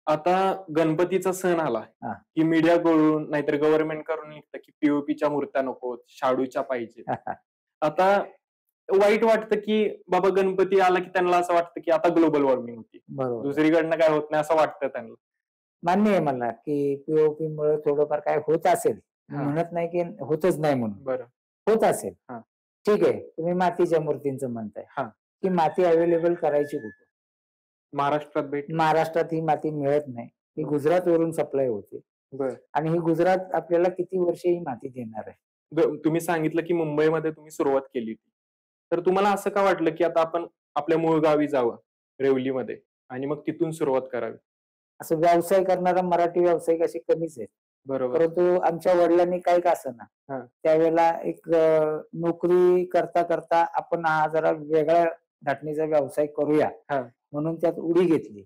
आता गणपतीचा सण आला, हां. की मीडियाकडून नाहीतर गव्हर्नमेंट कडून निघतं, की पी-ओ-पीच्या मूर्त्या नकोत, शाडूच्या पाहिजेत. आता वाईट वाटतं, की बाबा गणपती आला, की त्यांना असं वाटतं, की आता ग्लोबल वॉर्मिंग होती. बरोबर आहे. दुसरीकडनं काय होत नाही असं वाटतं त्यांना. मान्य आहे मला, की पी-ओ-पीमुळे थोडंफार काय होत असेल. मी हां, म्हणत नाही, की होतच नाही म्हणून. बरं. होत असेल. हां, ठीक आहे. तुम्ही मातीच्या मूर्तींचं म्हणताय, हां. की माती अवेलेबल करायची कुठे? महाराष्ट्रात भेटते. महाराष्ट्रात ही माती मिळत नाही. ही बरं, गुजरातवरून सप्लाय होते बरं. आणि ही गुजरात आपल्याला किती वर्ष ही माती देणार आहे? तुम्ही सांगितलं, की मुंबईमध्ये तुम्ही सुरुवात केली होती. तर तुम्हाला असं का वाटलं, की आता आपण आपल्या मूळ गावी जावं, रेवलीमध्ये आणि मग तिथून सुरुवात करावी? असं व्यवसाय करणारा मराठी व्यावसायिक असे कमीच आहेत. बरोबर. परंतु आमच्या वडिलांनी काही का असेना, हां, त्यावेळेला एक नोकरी करता करता आपण हा जरा वेगळ्या धाटणीचा व्यवसाय करूया हां. म्हणून त्यात उडी घेतली.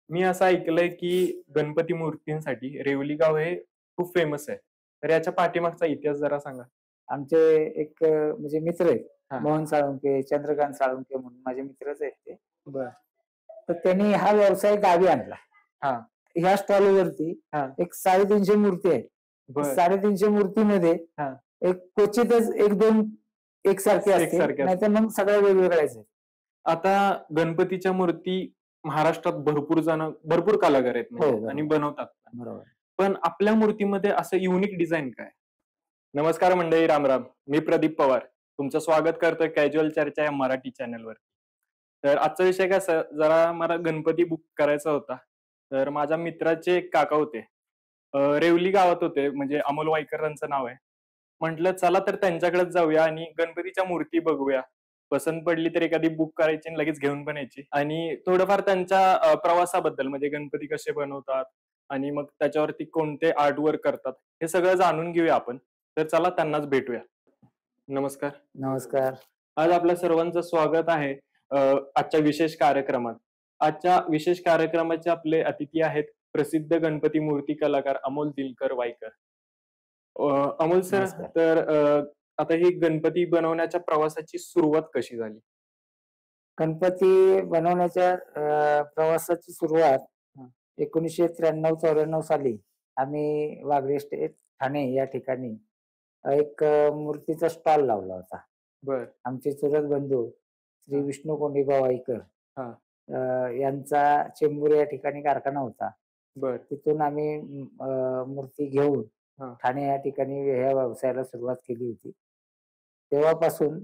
मी असं ऐकलंय, की गणपती मूर्तींसाठी रेवली गाव हे खूप फेमस आहे. तर याच्या पाठीमागचा इतिहास जरा सांगा? आमचे एक म्हणजे मित्र आहेत. हां. मोहन साळुंके, चंद्रकांत साळुंके म्हणून माझे मित्रच आहेत ते. बरं. तर त्यांनी हा व्यवसाय गावी आणला. हां, ह्या स्टॉलवरती हां. एक 350 मूर्ती आहेत. बरं. 350 मूर्तीमध्ये हां. एक क्वचितच 1-2 एकसारखे असतील, एकसारखे असतात. नाहीतर मग सगळ्या वेगवेगळ्याच आहेत. आता गणपतीच्या मूर्ती महाराष्ट्रात भरपूर कलाकार आहेत हो, म्हणजे आणि बरोबर. बनवतात. बरोबर. पण आपल्या मूर्तीमध्ये असं युनिक डिझाइन काय? नमस्कार मंडळी, राम-राम. मी प्रदीप पवार. तुमचं स्वागत करतोय कॅज्युअल चर्चा या मराठी चॅनलवर. तर आजचा विषय कसा जरा मला गणपती बुक करायचा होता. तर माझ्या मित्राचे एक काका होते. रेवली गावात होते म्हणजे अमोल वाईकरांचं नाव आहे. म्हटलं चला तर त्यांच्याकडेच जाऊया आणि गणपतीच्या मूर्ती बघूया. पसंत पडली तर एखादी बुक करायची आणि लगेच घेऊन पण यायची. आणि थोडंफार त्यांच्या प्रवासाबद्दल म्हणजे गणपती कसे बनवतात आणि मग त्याच्यावरती कोणते आर्ट वर्क करतात, हे सगळं जाणून घेऊया आपण. तर चला त्यांनाच भेटूया. नमस्कार. नमस्कार. आज आपल्या सर्वांचं स्वागत आहे आजच्या विशेष कार्यक्रमात. आजच्या विशेष कार्यक्रमाचे आपले अतिथी आहेत प्रसिद्ध गणपती मूर्ती कलाकार अमोल दिनकर वाईकर. अमोल सर, नमस्कार. तर आता ही गणपती बनवण्याच्या प्रवासाची सुरुवात कशी झाली? गणपती बनवण्याच्या प्रवासाची सुरुवात हां, 1993-94 साली आम्ही वागळे एस्टेट, ठाणे या ठिकाणी एक मूर्तीचा स्टॉल लावला होता. बरं. आमचे चुलत बंधू श्री हां, विष्णू कोंडीबा वाईकर हां, यांचा चेंबूर या ठिकाणी कारखाना होता. बरं. तिथून आम्ही मूर्ती घेऊन हां, ठाणे या ठिकाणी ह्या व्यवसायाला सुरुवात केली होती. तेव्हापासून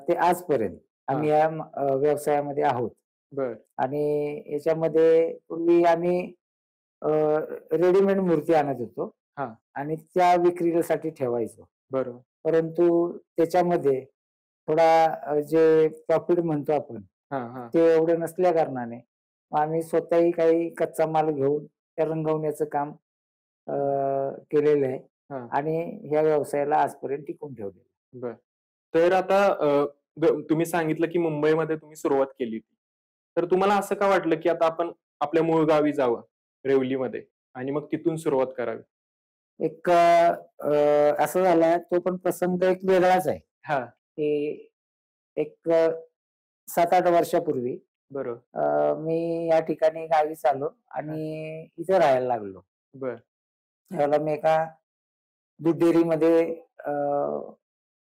ते आजपर्यंत हां, आम्ही या व्यवसायामध्ये आहोत बरं. आणि याच्यामध्ये पूर्वी आम्ही रेडीमेड मूर्ती आणत होतो हां, आणि त्या विक्रीसाठी ठेवायचो. बरोबर. परंतु त्याच्यामध्ये थोडा जे प्रॉफिट म्हणतो आपण, हां, हां, ते एवढं नसल्या कारणाने मग आम्ही स्वतःही काही कच्चा माल घेऊन त्या रंगवण्याचं काम केलेलं आहे हां, आणि ह्या व्यवसायाला आजपर्यंत टिकवून ठेवलेलं आहे. बरं. तर आता तुम्ही सांगितलं की मुंबईमध्ये तुम्ही सुरुवात केली होती. तर तुम्हाला असं का वाटलं की आता आपण आपल्या मूळ गावी जावं, रेवलीमध्ये आणि मग तिथून सुरुवात करावी? एक असं झालं तो पण प्रसंग एक वेगळाच आहे, हां, की एक 7-8 वर्षापूर्वी बरोबर. मी या ठिकाणी गावीच आलो हां, आणि इथं राहायला लागलो. बरं, त्यावेळेला मी एका दूध डेअरीमध्ये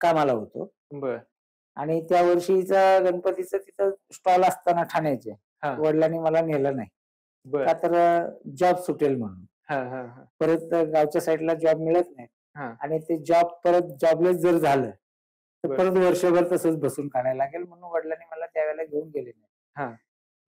कामाला होतो बरं, आणि त्या वर्षीचा गणपतीचं तिथं स्टॉल असताना ठाण्याचे, हां, वडिलांनी मला नेलं नाही. बरं. का तर जॉब सुटेल म्हणून. हां, हां, हां, परत गावच्या साईडला जॉब मिळत नाही हां, आणि ते जॉब परत जॉबलेस जर झालं, तर बरं. परत वर्षभर तसंच बसून काढायला लागेल म्हणून वडिलांनी मला त्यावेळेला घेऊन गेले नाही. हां,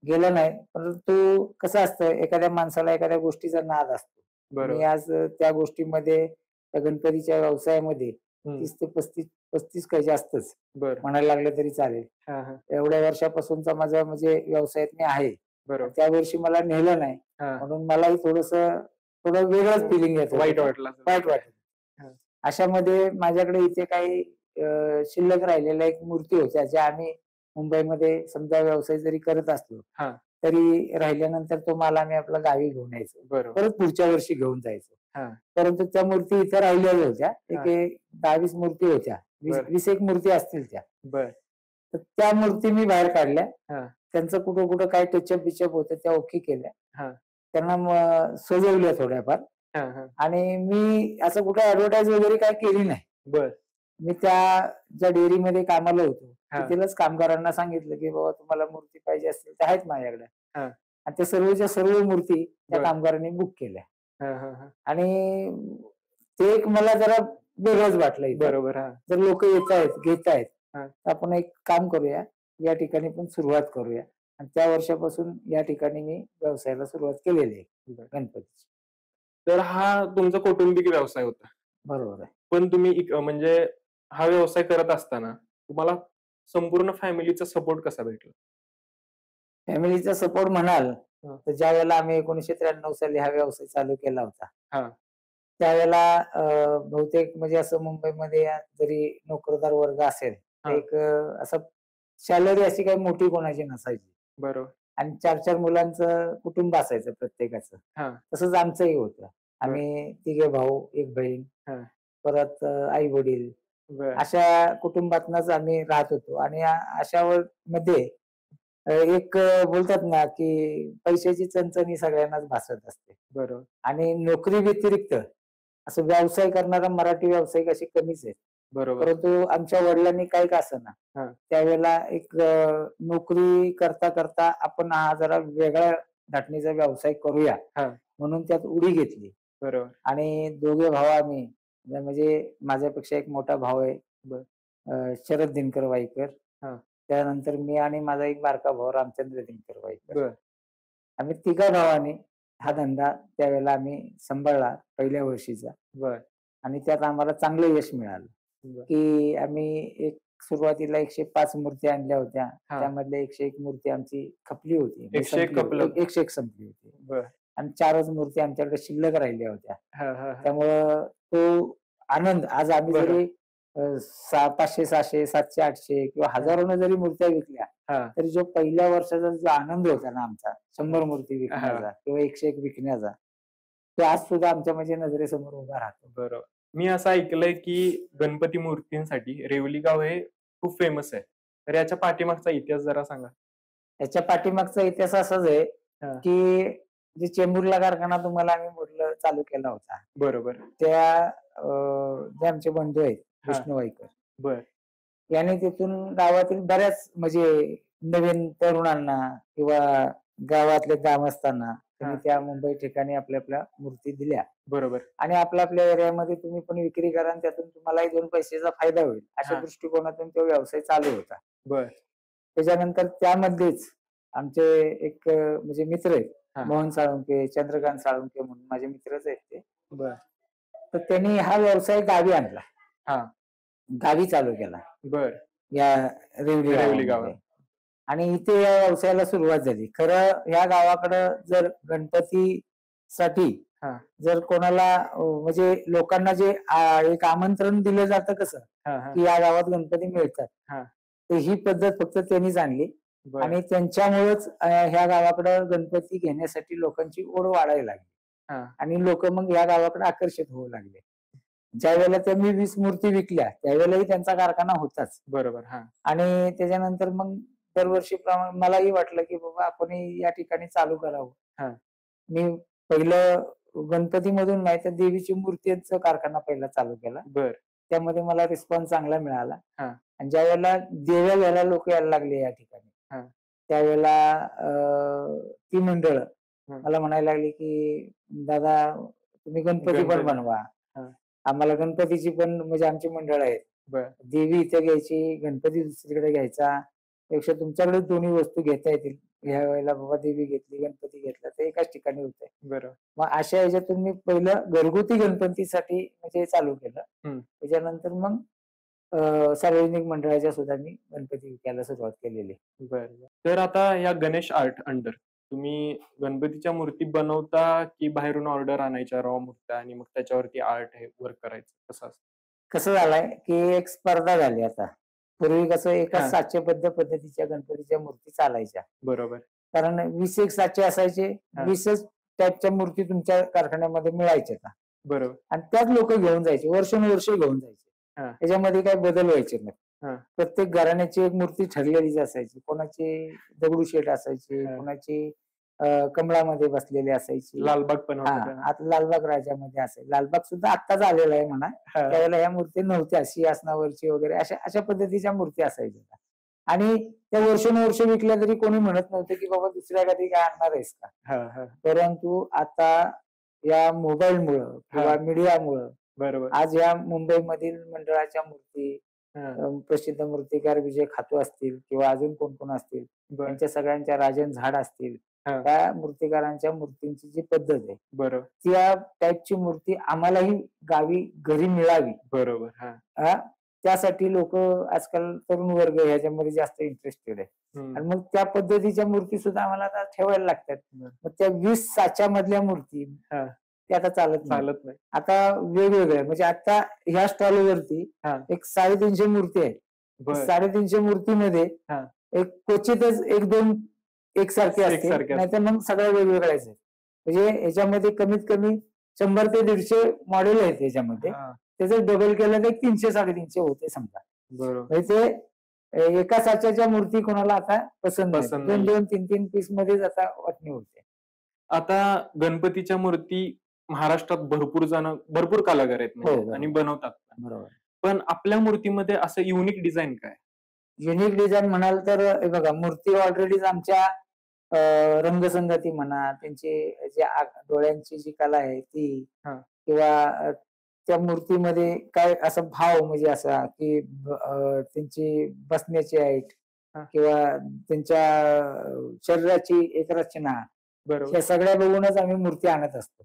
गेलं नाही. परंतु कसं असतं एखाद्या माणसाला एखाद्या गोष्टीचा नाद असतो. मी बरोबर. आज त्या गोष्टीमध्ये त्या गणपतीच्या व्यवसायामध्ये हं, 30 ते 35 काही जास्तच बरं. म्हणायला लागलं तरी चालेल. हां, हां, एवढ्या वर्षापासूनचा माझा म्हणजे व्यवसायात मी आहे. बरोबर. त्या वर्षी मला नेलं नाही. हां, म्हणून मलाही थोडं वेगळंच फिलिंग येत होतं वाईट ते. वाटलं असेल वाईट तुम्हाला. वाटत. हां, अशामध्ये माझ्याकडे इथे काही शिल्लक राहिलेल्या एक मूर्ती होत्या, ज्या आम्ही मुंबईमध्ये समजा व्यवसाय जरी करत असलो, हां, तरी राहिल्यानंतर तो माल आम्ही आपला गावी घेऊन यायचो. बरोबर. परत पुढच्या वर्षी घेऊन जायचो. हां, परंतु त्या मूर्ती इथे राहिलेल्या होत्या. हां, एक 10-20 मूर्ती होत्या. बरं, 20 एक मूर्ती असतील त्या. बरं. तर त्या मूर्ती मी बाहेर काढल्या. हां, त्यांचं कुठं-कुठं काय टचअप-बिचअप होतं त्या ओके केल्या. हां, त्यांना सजवल्या थोड्याफार. हा हा. आणि मी असं कुठे ऍडव्हर्टाईज वगैरे काय केली नाही. बर. मी ज्या डेअरीमध्ये कामाला होतो हा. तिथेच कामगारांना सांगितलं की बाबा तुम्हाला मूर्ती पाहिजे असतील तर आहेत माझ्याकडे. हा. आणि त्या सर्वच्या सर्व मूर्ती त्या बर. कामगारांनी बुक केल्या. हा हा हा. आणि ते एक मला जरा वेगळंच वाटलं इथं. बरोबर. हा. जर लोक येत आहेत घेत आहेत हा. तर आपण एक काम करूया, या ठिकाणी पण सुरुवात करूया. आणि त्या वर्षापासून या ठिकाणी मी व्यवसायाला सुरुवात केलेली आहे बर. गणपतीची. तर हा तुमचा कौटुंबिक व्यवसाय होता. बरोबर आहे. पण तुम्ही म्हणजे हा व्यवसाय करत असताना तुम्हाला संपूर्ण फॅमिलीचा सपोर्ट कसा भेटला? फॅमिलीचा सपोर्ट म्हणाल हा. तर ज्या वेळेला आम्ही 1993 साली हा व्यवसाय चालू केला होता हा. त्यावेळेला बहुतेक म्हणजे असं मुंबईमध्ये जरी नोकरदार वर्ग असेल तर हा. एक असं सॅलरी अशी काही मोठी कोणाची नसायची. बरोबर. आणि 4-4 मुलांचं कुटुंब असायचं प्रत्येकाचं. हा. तसंच आमचंही होतं. आम्ही 3 भाऊ, 1 बहीण, हा. परत आई वडील बर. अशा कुटुंबातनच आम्ही राहत होतो. आणि अशा मध्ये एक बोलतात ना की पैशाची चणचणी सगळ्यांनाच भासत असते. बरोबर. आणि नोकरी व्यतिरिक्त असं व्यवसाय करणारा मराठी व्यावसायिक असे कमीच आहेत. बरोबर. परंतु आमच्या वडिलांनी काही का हा. असेना त्यावेळेला एक नोकरी करता करता आपण हा जरा वेगळ्या धाटणीचा व्यवसाय करूया हा. म्हणून त्यात उडी घेतली. बरोबर. आणि 2 भाऊ आम्ही, म्हणजे माझ्यापेक्षा एक मोठा भाऊ आहे बर. शरद दिनकर वाईकर. हा. त्यानंतर मी आणि माझा एक बारका भाऊ रामचंद्र दिनकर वाईकर. बर. आम्ही 3 भावांनी हा धंदा त्यावेळेला आम्ही सांभाळला पहिल्या वर्षीचा. बर. आणि त्यात आम्हाला चांगलं यश मिळालं. बर. की आम्ही एक सुरुवातीला 105 मूर्ती आणल्या होत्या. हा. त्यामधल्या 101 मूर्ती आमची खपली होती. 101 खपलं. 101 संपली होती. बर. आणि 4च मूर्ती आमच्याकडे शिल्लक राहिल्या होत्या. हा हा हा. त्यामुळं तो आनंद आज आम्ही बरं. जरी 500, 600, 700, 800 किंवा हजारोनं जरी मूर्त्या विकल्या हा. तरी जो पहिल्या वर्षाचा जो आनंद होता ना आमचा 100 मूर्ती विकण्याचा किंवा 101 विकण्याचा, तो आज सुद्धा आमच्या म्हणजे नजरेसमोर उभा राहतो. बरोबर. मी असं ऐकलंय की गणपती मूर्तींसाठी रेवली गाव हे खूप फेमस आहे. तर याच्या पाठीमागचा इतिहास जरा सांगा. याच्या पाठीमागचा इतिहास असाच आहे हा. की जे चेंबूरला कारखाना तुम्हाला आम्ही म्हटलं चालू केला होता. बरोबर. त्या जे आमचे बंधू आहेत हा. विष्णू वाईकर बर. याने तिथून गावातील बऱ्याच म्हणजे नवीन तरुणांना किंवा गावातले ग्रामस्थांना त्यांनी त्या मुंबई ठिकाणी आपल्या मूर्ती दिल्या. बरोबर. आणि आपल्या एरियामध्ये तुम्ही पण विक्री करा आणि त्यातून तुम्हालाही 2 पैशाचा फायदा होईल अशा हा. दृष्टिकोनातून तो व्यवसाय चालू होता. बर. त्याच्यानंतर त्यामध्येच आमचे एक म्हणजे मित्र आहेत हा. मोहन साळुंके, चंद्रकांत साळुंके म्हणून माझे मित्रच आहेत ते. बर. तर त्यांनी हा व्यवसाय गावी आणला. हा. गावी चालू केला बर. या रेवली रेवली गावात. गावामध्ये. आणि इथे या व्यवसायाला सुरुवात झाली. खरं या गावाकडं जर गणपतीसाठी हा. जर कोणाला म्हणजे लोकांना जे एक आमंत्रण दिलं जातं कसं हा. हा. की या गावात गणपती मिळतात, हा. तर ही पद्धत फक्त त्यांनीच आणली. बर. आणि त्यांच्यामुळेच ह्या गावाकडं गणपती घेण्यासाठी लोकांची ओढ वाढायला लागली. हा. आणि लोक मग या गावाकडे आकर्षित होऊ लागले. ज्या वेळेला त्यांनी 20 मूर्ती विकल्या त्यावेळेलाही त्यांचा कारखाना होताच. बरोबर. हा. आणि त्याच्यानंतर मग दरवर्षीप्रमाणे मलाही वाटलं की बाबा आपण या ठिकाणी चालू करावं. हा. मी पहिलं गणपतीमधून नाही तर देवीची मूर्तीचा कारखाना पहिला चालू केला. बर. त्यामध्ये मला रिस्पॉन्स चांगला मिळाला. हा. आणि ज्या वेळेला देव्या घ्यायला लोक यायला लागले या ठिकाणी हा. त्यावेळेला ती मंडळ हा. मला म्हणायला लागली की दादा तुम्ही गणपती पण गणपती. बनवा. हा. आम्हाला गणपतीची पण म्हणजे आमची मंडळ आहेत. बर. देवी इथे घ्यायची, गणपती दुसरीकडे घ्यायचा, पेक्षा तुमच्याकडे दोन्ही वस्तू घेता येतील. ह्या वेळेला बाबा देवी घेतली, गणपती घेतला तर एकाच ठिकाणी होतंय. बरोबर. मग अशा ह्याच्यातून मी पहिलं घरगुती गणपतीसाठी म्हणजे चालू केलं. त्याच्यानंतर मग सार्वजनिक मंडळाच्या सुद्धा मी गणपती विकायला सुरुवात केलेली. बर. तर आता या गणेश आर्ट अंडर तुम्ही गणपतीच्या मूर्ती बनवता की बाहेरून ऑर्डर आणायच्या रॉ मूर्त्या आणि मग त्याच्यावरती आर्ट हे वर्क करायचं कसं असतं? कसं झालंय की एक स्पर्धा झाली आता. पूर्वी कसं एका हा. साचेबद्ध पद्धतीच्या गणपतीच्या मूर्ती चालायच्या. बरोबर. कारण 20 एक साचे असायचे, हा. 20च टाईपच्या मूर्ती तुमच्या कारखान्यामध्ये मिळायच्या. बरोबर. आणि त्याच लोक घेऊन जायचे, वर्षानुवर्ष घेऊन जायचे. हा. त्याच्यामध्ये काही बदल व्हायचे नाही. हा. प्रत्येक घराण्याची एक मूर्ती ठरलेलीच असायची. कोणाची दगडूशेठ असायची, हा. कोणाची कमळामध्ये बसलेली असायची. लालबाग पण हा, होतं आता लालबाग राजामध्ये असेल. लालबाग सुद्धा आत्ताच आलेला आहे म्हणा. त्यावेळेला ह्या मूर्ती नव्हत्या, सिंहासनावरची वगैरे अशा अशा पद्धतीच्या मूर्ती असायच्या. आणि त्या वर्षानुवर्ष विकल्या तरी कोणी म्हणत नव्हतं की बाबा दुसऱ्या कधी काय आणणार आहेस का. परंतु आता या मोबाईलमुळं किंवा मीडियामुळं बरोबर. आज या मुंबईमधील मंडळाच्या मूर्ती, प्रसिद्ध मूर्तिकार विजय खातू असतील किंवा अजून कोण कोण असतील, त्यांच्या सगळ्यांच्या राजन झाड असतील, त्या मूर्तिकारांच्या मूर्तींची जी पद्धत आहे, बरोबर, त्या टाईपची मूर्ती आम्हालाही गावी घरी मिळावी. बरोबर. त्यासाठी लोक आजकाल तरुण वर्ग ह्याच्यामध्ये जास्त इंटरेस्टेड आहे. आणि मग त्या पद्धतीच्या मूर्ती सुद्धा आम्हाला आता ठेवायला लागतात. मग त्या 20 साच्या मधल्या मूर्ती त्या आता चालत नाही. आता वेगवेगळ्या म्हणजे आता ह्या स्टॉलवरती एक 350 मूर्ती आहे. 350 मूर्तीमध्ये एक क्वचितच 1-2 एकसारखे असते, नाहीतर मग सगळ्या वेगवेगळ्याच आहेत. म्हणजे याच्यामध्ये कमीत कमी 100 ते 150 मॉडेल आहेत याच्यामध्ये. त्याचं डबल केलं तर 300-350 होते समजा. म्हणजे ते एका साच्याच्या मूर्ती कोणाला आता पसंत नाही. 2-2, 3-3 पीस मध्येच आता वाटणी होते. आता गणपतीच्या मूर्ती महाराष्ट्रात भरपूर कलाकार आहेत म्हणजे आणि बनवतात. बरोबर. पण आपल्या मूर्तीमध्ये असं युनिक डिझाईन काय? युनिक डिझाईन म्हणाल तर बघा, मूर्ती ऑलरेडीच आमच्या रंगसंगती म्हणा, त्यांची जी डोळ्यांची जी कला आहे ती, किंवा त्या मूर्तीमध्ये काय असा भाव म्हणजे असा की त्यांची बसण्याची हाईट किंवा त्यांच्या शरीराची एक रचना, या सगळ्या बघूनच आम्ही मूर्ती आणत असतो.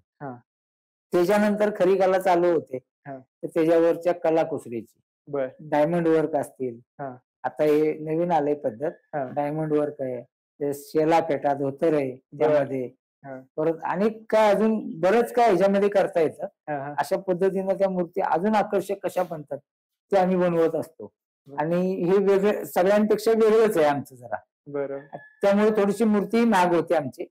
त्याच्यानंतर खरी कला चालू होते तर त्याच्यावरच्या कलाकुसरीची, डायमंड वर्क असतील. आता हे नवीन आलंय पद्धत, डायमंड वर्क आहे, शेला पेटा धोतर आहे त्यामध्ये, परत अनेक काय अजून बरंच काय ह्याच्यामध्ये करता येतं. अशा पद्धतीनं त्या मूर्ती अजून आकर्षक कशा बनतात ते आम्ही बनवत असतो. आणि हे वेगळे सगळ्यांपेक्षा वेगळंच आहे आमचं जरा. बरोबर. त्यामुळे थोडीशी मूर्ती महाग होते आमची.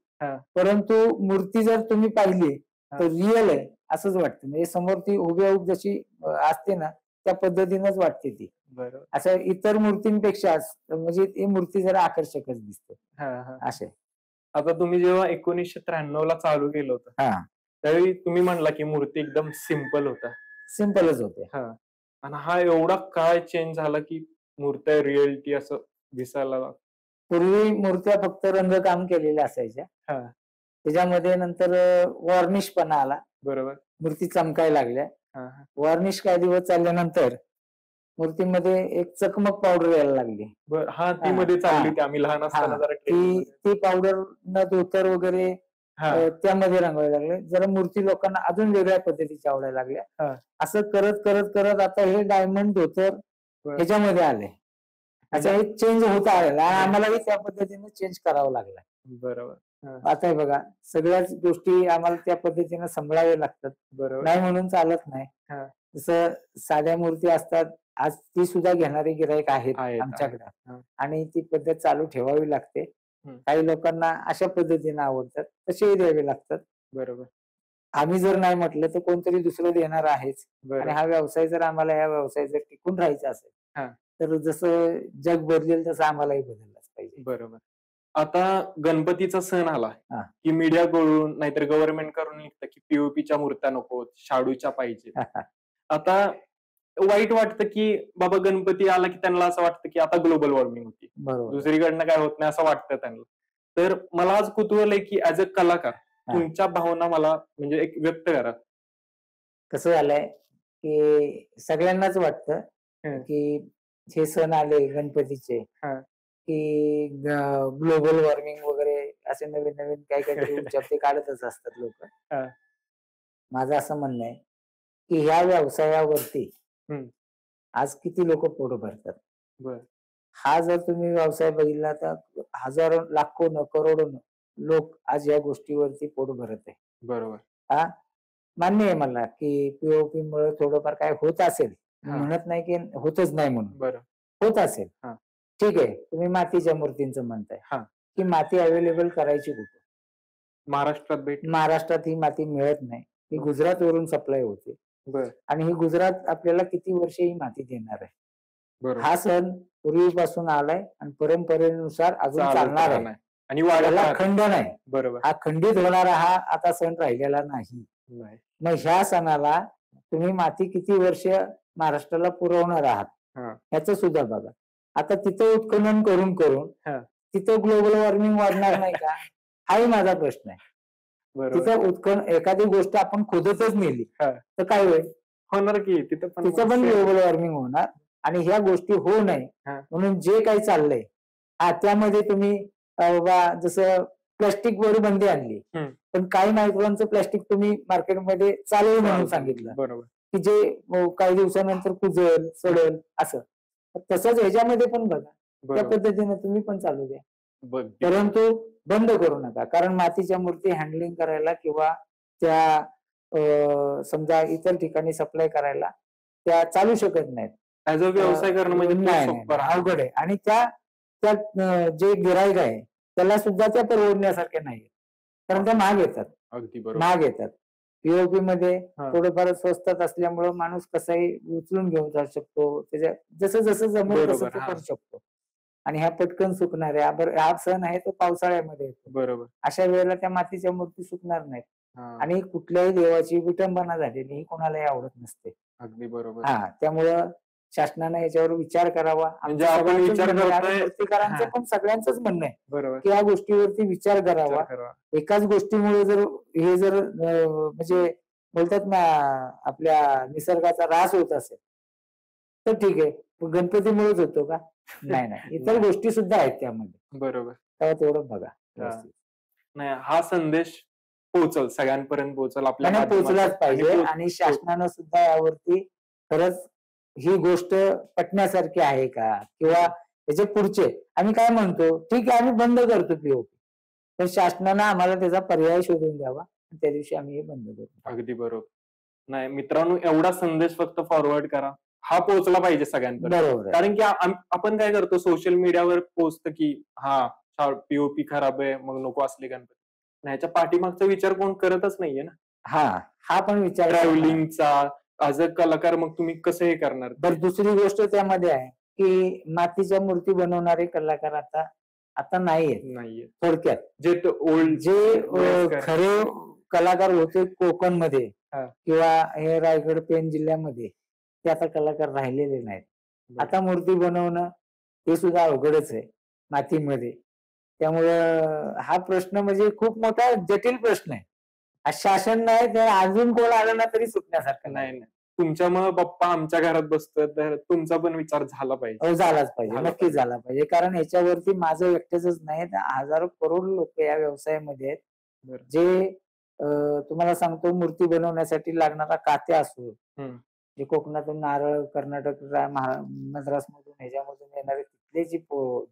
परंतु मूर्ती जर तुम्ही पाहिली तर रिअल आहे असंच वाटतं. म्हणजे समोर ती हुबेहूब जशी असते ना त्या पद्धतीनंच वाटते ती. असं इतर मूर्तींपेक्षा म्हणजे ती मूर्ती जरा आकर्षकच दिसते असे. आता तुम्ही जेव्हा 1993 ला चालू केलं होतं त्यावेळी तुम्ही म्हणला की मूर्ती एकदम सिंपल होता. सिंपलच होते. आणि हा एवढा काय चेंज झाला की मूर्त्या रिअलिटी असं दिसायला लागला? पूर्वी मूर्त्या फक्त रंगकाम केलेल्या असायच्या. त्याच्यामध्ये नंतर वॉर्निशपणा आला. बरोबर. मूर्ती चमकायला लागल्या. वॉर्निश काही दिवस चालल्यानंतर मूर्तीमध्ये एक चकमक पावडर यायला लागली. ती मध्ये चालली होती आम्ही लहान असताना जरा. ती पावडर न धोतर वगैरे त्यामध्ये रंगवायला लागले. जरा मूर्ती लोकांना अजून वेगळ्या पद्धतीच्या आवडायला लागल्या. असं करत करत करत आता हे डायमंड धोतर ह्याच्यामध्ये आले. अच्छा, हे चेंज होत आलेला आणि आम्हालाही त्या पद्धतीने चेंज करावं लागलं. बरोबर. आता हे बघा, सगळ्याच गोष्टी आम्हाला त्या पद्धतीने सांभाळाव्या लागतात. नाही म्हणून चालत नाही. जसं साध्या मूर्ती असतात, आज ती सुद्धा घेणारे गिराईक आहेत आमच्याकडे आणि ती पद्धत चालू ठेवावी लागते. काही लोकांना अशा पद्धतीने आवडतात, तसेही द्यावे लागतात. बरोबर. आम्ही जर नाही म्हटलं तर कोणतरी दुसरं देणार आहेच. आणि हा व्यवसाय जर आम्हाला या व्यवसाय जर टिकून राहायचा असेल तर जसं जग बदलेल तसं आम्हालाही बदललंच पाहिजे. बरोबर. आता गणपतीचा सण आला की मीडिया कडून नाहीतर गव्हर्नमेंट कडून निघतं की पीओपीच्या मूर्त्या नको, शाडूच्या पाहिजे. आता वाईट वाटतं की बाबा गणपती आला की त्यांना असं वाटतं की आता ग्लोबल वॉर्मिंग होती, दुसरीकडनं काय होत नाही असं वाटतं त्यांना. तर मला आज कुतूहल आहे की ऍज अ कलाकार तुमच्या भावना मला म्हणजे एक व्यक्त करा. कसं झालंय की सगळ्यांनाच वाटतं की हे सण आले गणपतीचे की ग्लोबल वॉर्मिंग वगैरे असे नवीन नवीन काही काही विचार ते काढतच असतात लोक. माझं असं म्हणणं आहे की ह्या व्यवसायावरती आज किती लोक पोट भरतात. हा जर तुम्ही व्यवसाय बघितला तर हजारो लाखो न करोडो लोक आज या गोष्टीवरती पोट भरत आहे. बरोबर. मान्य आहे मला की पीओपी मुळे थोडंफार काय होत असेल, म्हणत नाही की होतच नाही म्हणून, होत असेल. ठीक आहे, तुम्ही मातीच्या मूर्तींचं म्हणताय की माती अवेलेबल करायची कुठे? महाराष्ट्रात ही माती मिळत नाही. ही गुजरात वरून सप्लाय होते आणि ही गुजरात आपल्याला किती वर्ष ही माती देणार आहे. हा सण पूर्वीपासून आलाय आणि परंपरेनुसार अजून चालणार आहे. आणि वाढत त्याला राहतं. खंड नाही. बरोबर. हा खंडित होणारा हा आता सण राहिलेला नाही. मग ह्या सणाला तुम्ही माती किती वर्ष महाराष्ट्राला पुरवणार आहात ह्याचं सुद्धा बघा. आता तिथं उत्खनन करून तिथं ग्लोबल वॉर्मिंग वाढणार नाही का? हाही माझा प्रश्न आहे. तिथं एखादी गोष्ट आपण खोदतच नेली तर काय होईल? होणार की तिथं पण ग्लोबल वॉर्मिंग होणार. आणि ह्या गोष्टी होऊ नये म्हणून जे काही चाललंय त्यामध्ये तुम्ही बाबा जसं प्लास्टिक वर बंदी आणली, पण काही मायक्रोनचं प्लास्टिक तुम्ही मार्केटमध्ये चालू म्हणून सांगितलं, बरोबर, की जे काही दिवसानंतर कुजल सडेल असं. तसंच ह्याच्यामध्ये पण बघा त्या पद्धतीने तुम्ही पण चालू द्या, परंतु बंद करू नका. कारण मातीच्या मूर्ती हँडलिंग करायला किंवा त्या समजा इतर ठिकाणी सप्लाय करायला त्या चालू शकत नाहीत. ऍज अ व्यवसाय करणं म्हणजे अवघड आहे. आणि त्या जे गिराईक आहे त्याला सुद्धा त्या परवडण्यासारख्या नाही, कारण त्या महाग येतात. अगदी बरोबर, महाग येतात. पीओपी मध्ये थोडंफार स्वस्तात असल्यामुळं माणूस कसाही उचलून घेऊन जाऊ शकतो, त्याच्या जसं जसं जमेल तसं तो करू शकतो. आणि ह्या पटकन सुकणाऱ्या हा सण आहे तो पावसाळ्यामध्ये येतो. बरोबर. अशा वेळेला त्या मातीच्या मूर्ती सुकणार नाहीत. आणि कुठल्याही देवाची विटंबना झालेली ही कोणालाही आवडत नसते. अगदी बरोबर. त्यामुळं शासनानं याच्यावर विचार करावा. म्हणजे आपण विचार करतोय, मूर्तिकारांचं पण सगळ्यांचंच म्हणणं आहे बरोबर, की या गोष्टीवरती विचार करावा. एकाच गोष्टीमुळे जर म्हणजे बोलतात ना आपल्या निसर्गाचा ऱ्हास होत असेल तर ठीक आहे, गणपतीमुळेच होतो का? नाही, इतर गोष्टी सुद्धा आहेत त्यामध्ये. बरोबर. तेव्हा तेवढं बघा. नाही, हा संदेश पोहोचल, सगळ्यांपर्यंत पोहोचल, आपल्याला पोहोचलाच पाहिजे. आणि शासनानं सुद्धा यावरती खरंच ही गोष्ट पटण्यासारखी आहे का, किंवा त्याचे पुढचे आम्ही काय म्हणतो, ठीक आहे आम्ही बंद करतो पीओपी, पण शासनानं आम्हाला त्याचा पर्याय शोधून द्यावा, त्या दिवशी आम्ही हे बंद करू. अगदी बरोबर. नाही मित्रांनो, एवढा संदेश फक्त फॉरवर्ड करा, हा पोहोचला पाहिजे सगळ्यांपर्यंत. कारण की आपण काय करतो, सोशल मीडियावर पोस्ट की पीओपी खराब आहे मग नको असले गणपती. ह्याच्या पाठीमागचा विचार कोण करतच नाहीये ना. हा पण विचार ट्रॅव्हलिंगचा ॲज अ कलाकार मग तुम्ही कसं हे करणार? तर दुसरी गोष्ट त्यामध्ये आहे की मातीच्या मूर्ती बनवणारे कलाकार आता नाहीये. थोडक्यात जे खरे कलाकार होते कोकणमध्ये किंवा हे रायगड पेन जिल्ह्यामध्ये, ते आता कलाकार राहिलेले नाहीत. आता मूर्ती बनवणं हे सुद्धा अवघडच आहे मातीमध्ये. त्यामुळं हा प्रश्न म्हणजे खूप मोठा जटिल प्रश्न आहे. शासन नाही तर अजून कोण आलं ना तरी सुटण्यासारखं नाही. तुमच्यामुळे बाप्पा आमच्या घरात बसतोय, तर तुमचा पण विचार झाला पाहिजे. झालाच पाहिजे, नक्कीच झाला पाहिजे. कारण याच्यावरती माझं एकट्याच नाही, हजारो करोड लोक या व्यवसायामध्ये आहेत. जे तुम्हाला सांगतो, मूर्ती बनवण्यासाठी लागणारा कात्या असो, जे कोकणातून नारळ, कर्नाटक, मद्रास मधून ह्याच्यामधून येणारे तिथले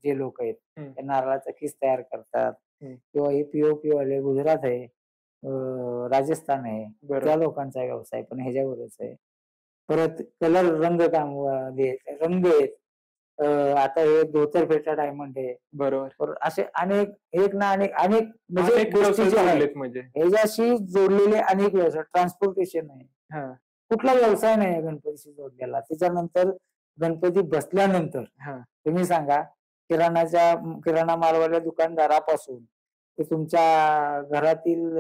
जे लोक आहेत ते नारळाचा किस तयार करतात, किंवा हे पीओपी वाले गुजरात आहे, राजस्थान आहे, त्या लोकांचा व्यवसाय पण ह्याच्यावरच आहे. परत कलर रंगकाम रंग आहेत, आता हे धोतरफेटा डायमंड आहे, बरोबर, असे अनेक अनेक म्हणजे गोष्टी ज्या आहेत ह्याच्याशी जोडलेले अनेक व्यवसाय. ट्रान्सपोर्टेशन आहे, कुठला व्यवसाय नाही गणपतीशी जोडलेला. त्याच्यानंतर गणपती बसल्यानंतर तुम्ही सांगा, किराणा मालवाल्या दुकानदारापासून ते तुमच्या घरातील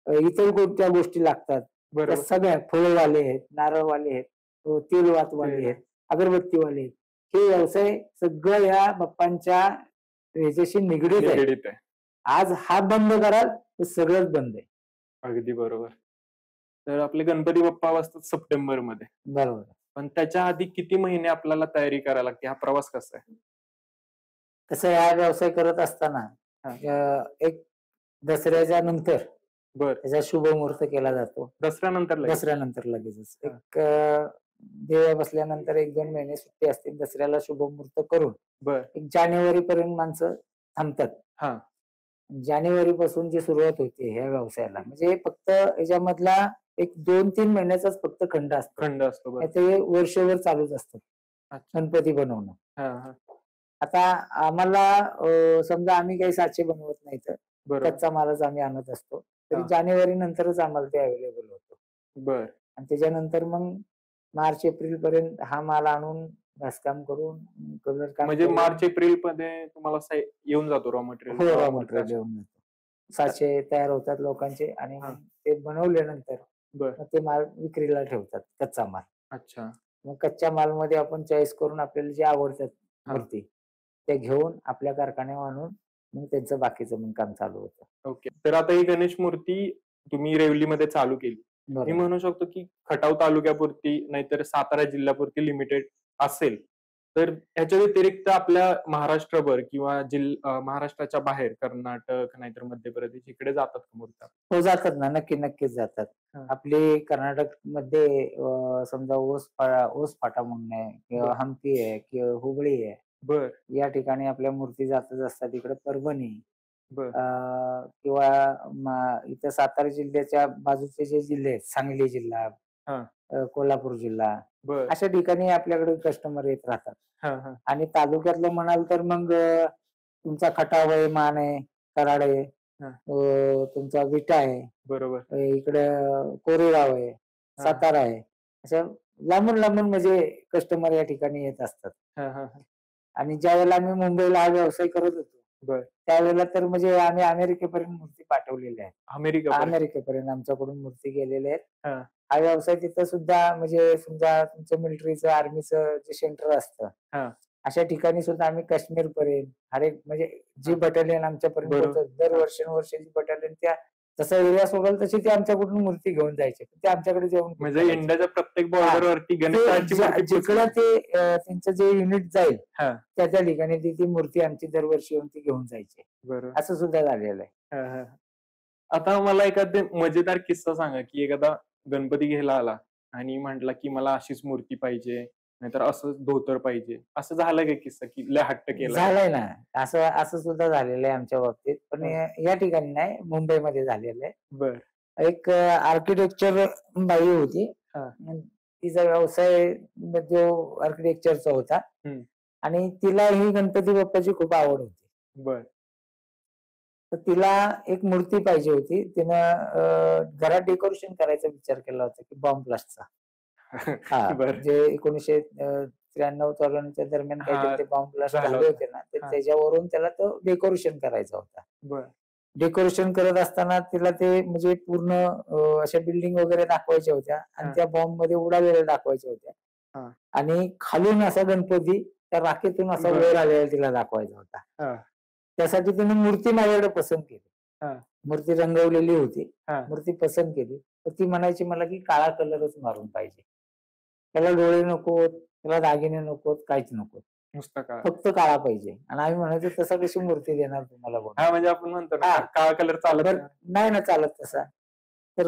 इतर कोणत्या गोष्टी लागतात, सगळ्या फळवाले आहेत, नारळवाले आहेत, तेलवातवाले आहेत, अगरबत्तीवाले आहेत, हे व्यवसाय सगळं या बाप्पांच्या ह्याच्याशी निगडीत आहे. आज हा बंद कराल तर सगळंच बंद आहे. अगदी बरोबर. तर आपले गणपती बाप्पा वाजतात सप्टेंबर मध्ये, बरोबर, पण त्याच्या आधी किती महिने आपल्याला तयारी करायला लागते? हा प्रवास कसा आहे? कसं हा व्यवसाय करत असताना एक दसऱ्याच्या नंतर त्याचा शुभ मुहूर्त केला जातो. दसऱ्यानंतर लगेचच एक देव बसल्यानंतर 1-2 महिने सुट्टी असते. दसऱ्याला शुभ मुहूर्त करून एक जानेवारी पर्यंत माणसं थांबतात. जानेवारी पासून जी सुरुवात होते ह्या व्यवसायाला, म्हणजे फक्त याच्यामधला एक 2-3 महिन्याचाच फक्त खंड असतो. ते वर्षभर चालूच असतं गणपती बनवणं. आता आम्हाला समजा आम्ही काही साचे बनवत नाही, तर कच्चा मालच आम्ही आणत असतो, तरी जानेवारी नंतरच आम्हाला ते अवेलेबल होतो. आणि त्याच्यानंतर मग मार्च एप्रिल पर्यंत हा माल आणून घासकाम करून कलर काम म्हणजे करून मार्च एप्रिल मध्ये तुम्हाला येऊन जातो रॉ हो मटेरियल रॉ मटेरियल येऊन जातो. साचे तयार होतात लोकांचे आणि हा. मग ते बनवल्यानंतर बर मग ते माल विक्रीला ठेवतात, कच्चा माल. अच्छा. मग कच्च्या मालमध्ये आपण चॉईस करून आपल्याला जे आवडतात हा. मूर्ती ते घेऊन आपल्या कारखान्यावर आणून मग त्यांचं बाकीचं मग काम चालू होतं. ओके. तर आता ही गणेश मूर्ती तुम्ही रेवलीमध्ये चालू केली. मी बरोबर. म्हणू शकतो की खटाव तालुक्यापुरती नाहीतर सातारा जिल्ह्यापुरती लिमिटेड असेल. तर ह्याच्या व्यतिरिक्त आपल्या महाराष्ट्रभर किंवा महाराष्ट्राच्या बाहेर कर्नाटक नाहीतर मध्य प्रदेश इकडे जातात का मूर्त्या? हो जातात ना, नक्कीच जातात. हा. आपली कर्नाटकमध्ये समजा ओस फाटा म्हणून आहे किंवा बर हम्पी आहे किंवा हुबळी आहे. बर या ठिकाणी आपल्या मूर्ती जातच असतात. इकडे परभणी बर किंवा इथं सातारा जिल्ह्याच्या बाजूचे जे जिल्हे आहेत, सांगली जिल्हा, हा. कोल्हापूर जिल्हा, बर अशा ठिकाणी आपल्याकडे कस्टमर येत राहतात. हा हा आणि तालुक्यातलं म्हणाल तर मग तुमचा खटाव आहे, मान आहे, कराड आहे, हा. तुमचा विटा आहे, बरोबर. इकडे कोरेगाव आहे, हा. सातारा आहे. अशा लांबून लांबून म्हणजे कस्टमर या ठिकाणी येत असतात. हा हा हा. आणि ज्यावेळेला आम्ही मुंबईला हा व्यवसाय करत होतो बर त्यावेळेला तर म्हणजे आम्ही अमेरिकेपर्यंत मूर्ती पाठवलेल्या आहेत. अमेरिका अमेरिकेपर्यंत आमच्याकडून मूर्ती गेलेल्या आहेत. हा हा व्यवसाय तिथं सुद्धा म्हणजे समजा तुमचं मिलिटरीचं आर्मीचं जे सेंटर असतं हा अशा ठिकाणी सुद्धा आम्ही काश्मीर पर्यंत हर एक म्हणजे जी हा. बटालियन आमच्यापर्यंत बरोबर. पोहोचत दर वर्षानुवर्षाची बटालियन त्या जसा एरिया सोडेल तशी ते आमच्याकडून मूर्ती घेऊन जायचे. ते आमच्याकडे जेवण म्हणजे इंडियाच्या प्रत्येक बॉर्डर वरती ते गणेशाची मूर्ती जिकडं पोहोचली. ते त्यांचं जे युनिट जाईल हा. त्या ठिकाणी ती मूर्ती आमची दरवर्षी येऊन ती घेऊन जायची. बरोबर. असं सुद्धा झालेलं आहे. हा, हा. आता मला एखादा मजेदार किस्सा सांगा की एखादा गणपती घ्यायला आला आणि म्हटला की मला अशीच मूर्ती पाहिजे नाहीतर असंच धोतर पाहिजे. असं झालं का किस्सा की लय हट्ट केला? झालंय ना, असं असं सुद्धा झालेलं आहे आमच्या बाबतीत. पण हा. या ठिकाणी नाही, मुंबईमध्ये झालेलं आहे. बर एक आर्किटेक्चर बाई होती. हा. तिचा व्यवसाय जो आर्किटेक्चरचा होता हम्म. आणि तिला ही गणपती बाप्पाची खूप आवड होती. बर तर तिला एक मूर्ती पाहिजे होती. तिनं घरात डेकोरेशन करायचा विचार केला होता की बॉम्ब ब्लास्टचा. बर जे 1993-94 दरम्यान हा काहीतरी ते बॉम्ब ब्लास्ट झालं झाले होतं. होते ना, तर हा. त्याच्यावरून त्याला तो डेकोरेशन करायचा होता. बर डेकोरेशन करत असताना तिला ते म्हणजे पूर्ण अशा बिल्डिंग वगैरे दाखवायच्या होत्या आणि हा. त्या बॉम्ब मध्ये उडालेल्या दाखवायच्या होत्या. हा. आणि खालून असा गणपती त्या राखेतून असा बर वर आलेला तिला दाखवायचा होता. हा. त्यासाठी तिने मूर्ती माझ्याकडे पसंत केली. हा. मूर्ती रंगवलेली होती. हा. मूर्ती पसंत केली तर ती म्हणायची मला की काळा कलरच मारून पाहिजे. त्याला डोळे नकोत, त्याला दागिने नकोत, काहीच नकोत. नुसता का? फक्त काळा पाहिजे. आणि आम्ही म्हणायचो तसा कशी मूर्ती देणार तुम्हाला बनवून? हा म्हणजे आपण म्हणतो ना हा. काळा कलर चालत बरं, नाही. नाही ना चालत तसा. तर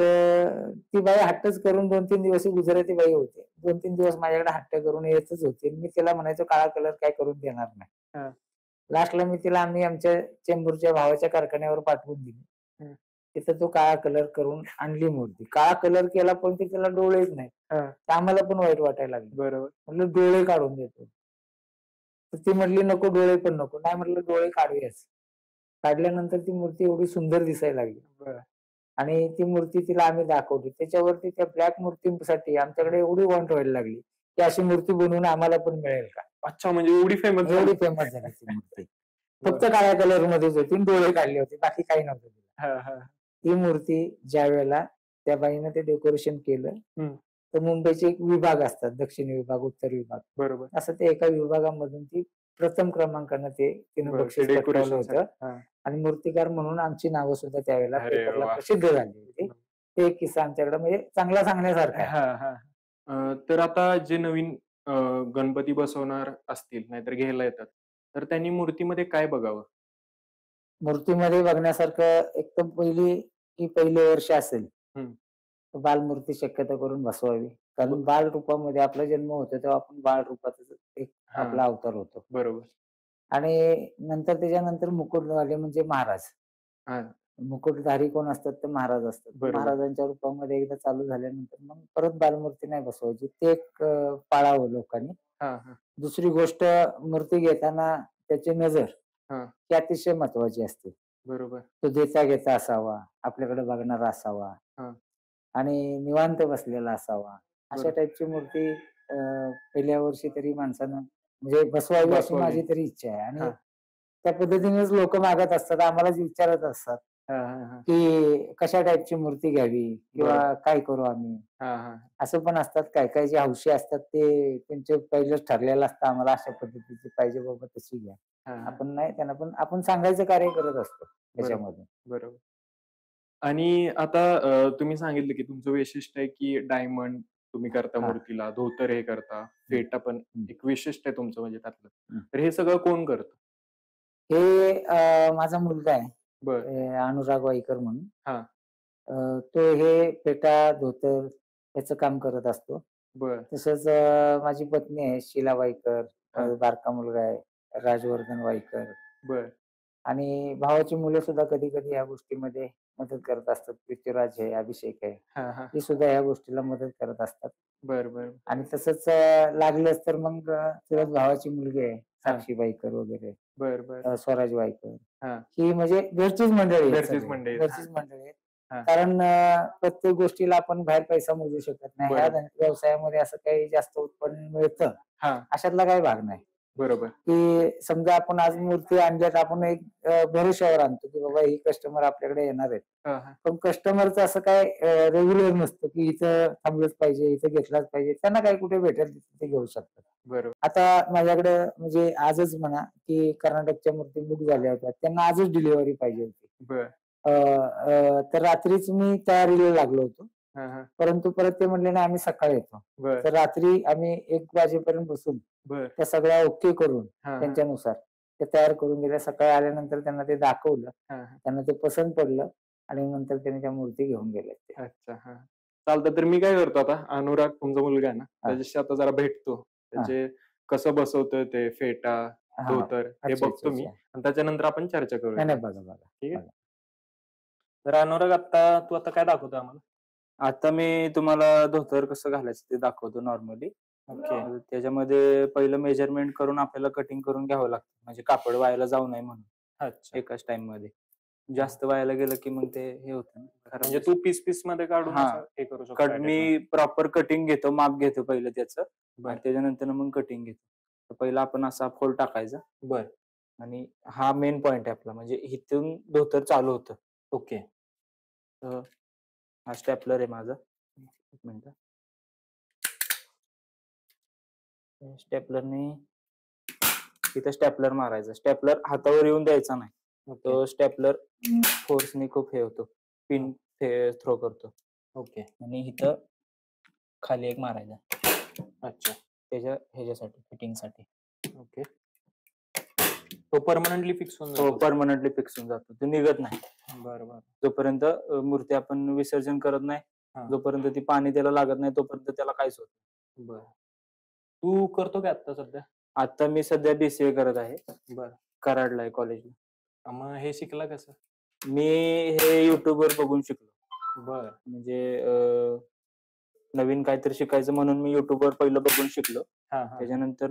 ती बाई हट्टच करून 2-3 दिवस, ही गुजराती बाई होती. 2-3 दिवस माझ्याकडे हट्ट करून येतच होती. मी तिला म्हणायचो काळा कलर काय करून देणार नाही. हा. लास्टला मी तिला आम्ही आमच्या चेंबूरच्या भावाच्या कारखान्यावर पाठवून दिली. हम्म. तिथं तो काळा कलर करून आणली मूर्ती. काळा कलर केला पण त्याला डोळेच नाही. हा. तर आम्हाला पण वाईट वाटायला लागलं. बरोबर. म्हटलं डोळे काढून देतो. तर ती म्हटली नको, डोळे पण नको. नाही म्हटलं डोळे काढूयाच. काढल्यानंतर ती मूर्ती एवढी सुंदर दिसायला लागली. बर आणि ती मूर्ती तिला आम्ही दाखवली. त्याच्यावरती त्या ब्लॅक मूर्तीसाठी आमच्याकडे एवढी वॉन्ट व्हायला लागली की अशी मूर्ती बनवून आम्हाला पण मिळेल का? अच्छा म्हणजे एवढी फेमस एवढी फेमस झाली ती मूर्ती. फक्त काळ्या कलर मध्येच होती, डोळे काढले होते, बाकी काही नव्हतं तिला. हा हा ती मूर्ती ज्या वेळेला त्या बाईनं ते डेकोरेशन केलं हम्म. तर मुंबईचे एक विभाग असतात, दक्षिण विभाग, उत्तर विभाग, बरोबर. असं ते एका विभागामधून ती प्रथम क्रमांकानं तिनं बर, ते बक्षीस पटकावलं डेकोरेशन होतं. हा. आणि मूर्तिकार म्हणून आमची नावं सुद्धा त्यावेळेला अरे पेपरला वा. प्रसिद्ध झाली होती. ते एक किस्सा आमच्याकडे म्हणजे चांगला सांगण्यासारखा आहे. हा हा तर आता जे नवीन गणपती बसवणार असतील नाहीतर घ्यायला येतात तर त्यांनी मूर्तीमध्ये काय बघावं? मूर्तीमध्ये बघण्यासारखं एक तर पहिले वर्ष असेल हम्म. तर बालमूर्ती शक्यतो करून बसवावी. कारण ब- बाल रूपामध्ये आपला जन्म होतो तेव्हा आपण बाळ रूपातच एक हा. आपला अवतार होतो. बरोबर. आणि त्याच्यानंतर मुकुटवाले म्हणजे महाराज. हा. मुकुटधारी कोण असतात तर महाराज असतात. बरोबर. महाराजांच्या रूपामध्ये एकदा चालू झाल्यानंतर मग परत बालमूर्ती नाही बसवायची. ते एक पाळावं लोकांनी. हा हा दुसरी गोष्ट, मूर्ती घेताना त्याची नजर हा. ही अतिशय महत्वाची असते. बरोबर. तो देता घेता असावा, आपल्याकडे बघणारा असावा हा. आणि निवांत बसलेला असावा. अशा बरोबर. टाईपची मूर्ती पहिल्या वर्षी तरी माणसानं म्हणजे बसवावी अशी माझी तरी इच्छा आहे. आणि त्या पद्धतीनेच लोक मागत असतात, आम्हालाच विचारत असतात की कशा टाईपची मूर्ती घ्यावी किंवा काय करू आम्ही. असं पण असतात, काय काय जे हौशी असतात ते त्यांचे पहिलेच ठरलेलं असतं, आम्हाला अशा पद्धतीची पाहिजे बाबा, तशी घ्या. आपण नाही त्यांना, पण आपण सांगायचं कार्य करत असतो त्याच्यामध्ये. बरोबर. आणि आता तुम्ही सांगितलं की तुमचं वैशिष्ट्य आहे की डायमंड तुम्ही करता मूर्तीला, धोतर हे करता, फेटा पण एक विशिष्ट आहे तुमचं म्हणजे त्यातलं. तर हे सगळं कोण करतं? हे माझा मुलगा आहे, अनुराग वाईकर म्हणून. तो हे फेटा, धोतर याचं काम करत असतो. तसंच माझी पत्नी आहे शीला वाईकर, बारका मुलगा आहे राजवर्धन वाईकर. आणि भावाची मुलं सुद्धा कधी कधी या गोष्टीमध्ये मदत करत असतात. पृथ्वीराज आहे, अभिषेक आहे, ही सुद्धा या गोष्टीला मदत करत असतात. आणि तसंच लागलंच तर मग चुलत भावाची मुलगी आहे साक्षी वाईकर वगैरे, स्वराज वाईकर, ही म्हणजे घरचीच मंडळी आहेत. कारण प्रत्येक गोष्टीला आपण बाहेर पैसा मोजू शकत नाही. ह्या व्यवसायामध्ये असं काही जास्त उत्पन्न मिळतं अशातला काही भाग नाही. की समजा आपण आज मूर्ती आणल्यात, आपण एक भरोश्यावर आणतो की बाबा ही कस्टमर आपल्याकडे येणार आहेत. पण कस्टमरचं असं काय रेग्युलर नसतं की इथं थांबलंच पाहिजे, इथं घेतलाच पाहिजे. त्यांना काही कुठे भेटेल तिथे घेऊ शकतात. आता माझ्याकडे म्हणजे आजच म्हणा की कर्नाटकच्या मूर्ती बुक झाल्या होत्या, त्यांना आजच डिलिव्हरी पाहिजे होती. तर रात्रीच मी तयारीला लागलो होतो. परंतु परत ते म्हणले नाही, आम्ही सकाळी येतो. तर रात्री आम्ही 1 वाजेपर्यंत बसून त्या सगळ्या ओके करून त्यांच्यानुसार ते तयार करून दिल्या. सकाळी आल्यानंतर त्यांना ते दाखवलं, त्यांना ते पसंत पडलं आणि नंतर त्यांनी त्या मूर्ती घेऊन गेल्या. अच्छा, चालतं. तर मी काय करतो आता, अनुराग तुमचा मुलगा आहे ना, त्याच्याशी आता जरा भेटतो. त्याचे कसं बसवतोय ते फेटा, धोतर हे बघतो मी, आणि त्याच्यानंतर आपण चर्चा करूया. नाही, बघा. ठीक आहे. तर अनुराग, तू आता काय दाखवतो आम्हाला? आता मी तुम्हाला धोतर कसं घालायचं ते दाखवतो नॉर्मली. त्याच्यामध्ये पहिलं मेजरमेंट करून आपल्याला कटिंग करून घ्यावं लागतं, म्हणजे कापड वायाला जाऊ नये म्हणून. एकाच टाइम मध्ये जास्त वायाला गेलं की मग ते हे होतं. म्हणजे तू पीस मध्ये काढून हे करू शकतो. मी प्रॉपर कटिंग घेतो, माप घेतो पहिलं त्याचं, आणि त्याच्यानंतर मग कटिंग घेतो. तर पहिला आपण असा फोल्ड टाकायचा. आणि हा मेन पॉइंट आहे आपला, म्हणजे इथून धोतर चालू होतं. हा स्टेपलर आहे माझा. एक मिनिट. स्टेपलरने इथं स्टेपलर मारायचा. स्टेपलर हातावर येऊन द्यायचा नाही. तो स्टेपलर फोर्सने खूप हे होतो, पिन थ्रो करतो. आणि इथं खाली एक मारायचा. ह्याच्यासाठी फिटिंगसाठी. तो परमनंटली फिक्स होऊन जातो. परमनंटली फिक्स होऊन जातो, तो निघत नाही. जोपर्यंत मूर्ती आपण विसर्जन करत नाही, जोपर्यंत ती पाणी त्याला लागत नाही, तोपर्यंत त्याला काहीच होत नाही. तू करतो का आता सध्या? आता मी सध्या BCA करत आहे. कराडला आहे कॉलेजला. मग हे शिकला कसं? मी हे युट्यूबवर बघून शिकलो. म्हणजे नवीन काहीतरी शिकायचं म्हणून मी युट्यूबवर पहिलं बघून शिकलो. त्याच्यानंतर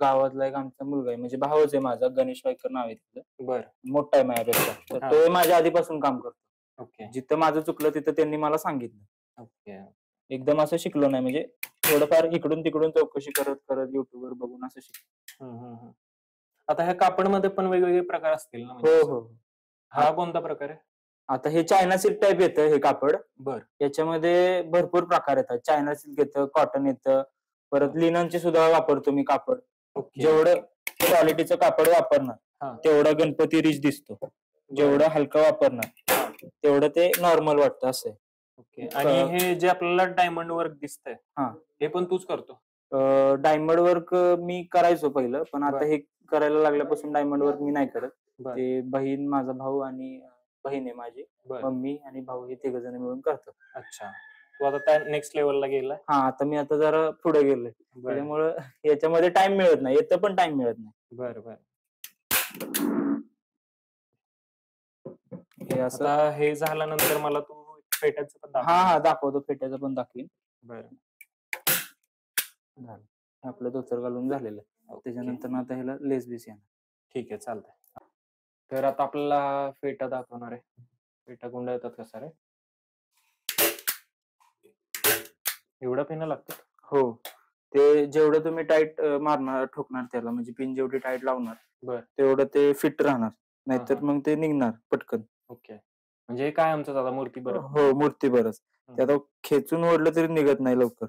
गावातला एक आमचा मुलगा आहे, म्हणजे भावच आहे माझा, गणेश वाईकर नाव आहे तिथलं. मोठा आहे माझ्यापेक्षा. तर तो माझ्या आधीपासून काम करतो. जिथं माझं चुकलं तिथं त्यांनी मला सांगितलं. एकदम असं शिकलो नाही, म्हणजे थोडंफार इकडून तिकडून चौकशी करत करत युट्यूबवर बघून असं शिकलो. आता ह्या कापडमध्ये पण वेगवेगळे प्रकार असतील ना? हो. हा कोणता प्रकार आहे? आता हे चायना सिल्क टाईप येतं हे कापड. याच्यामध्ये भरपूर प्रकार येतात. चायना सिल्क येतं, कॉटन येतं, परत लिननचे सुद्धा वापरतो मी कापड. जेवढं क्वालिटीचं कापड वापरणार तेवढा गणपती रिच दिसतो. जेवढं हलकं वापरणार तेवढं ते नॉर्मल वाटतं, असं. आणि हे जे आपल्याला डायमंड वर्क दिसतंय, हे पण तूच करतो? डायमंड वर्क मी करायचो पहिलं, पण आता हे करायला लागल्यापासून डायमंड वर्क मी नाही करत. ते बहीण, माझा भाऊ आणि बहीण आहे माझी, मम्मी आणि भाऊ, हे 3 जण मिळून करतो. अच्छा, तू आता त्या नेक्स्ट लेवलला गेला? आता मी आता जरा पुढे गेलोय, त्याच्यामुळे याच्यामध्ये टाइम मिळत नाही, येतं पण टाइम मिळत नाही. हे झाल्यानंतर मला तू फेट्याचं पण दाखवतो. फेट्याचं पण दाखवीन. आपलं धोतर घालून झालेलं. त्याच्यानंतर आता ह्याला लेस बीस येणार. ठीक आहे, चालतंय. तर आता आपल्याला फेटा दाखवणार आहे. फेटा गुंडा येतात कसा रे? एवढा पेना लागतो? हो. ते जेवढं तुम्ही टाईट मारणार ठोकणार त्याला, म्हणजे पिन जेवढी टाईट लावणार तेवढं ते फिट राहणार, नाहीतर मग ते निघणार पटकन. ओके. म्हणजे काय आमचं दादा मूर्ती बरं. हो, मूर्ती बरंच. ते आता खेचून ओढलं तरी निघत नाही लवकर,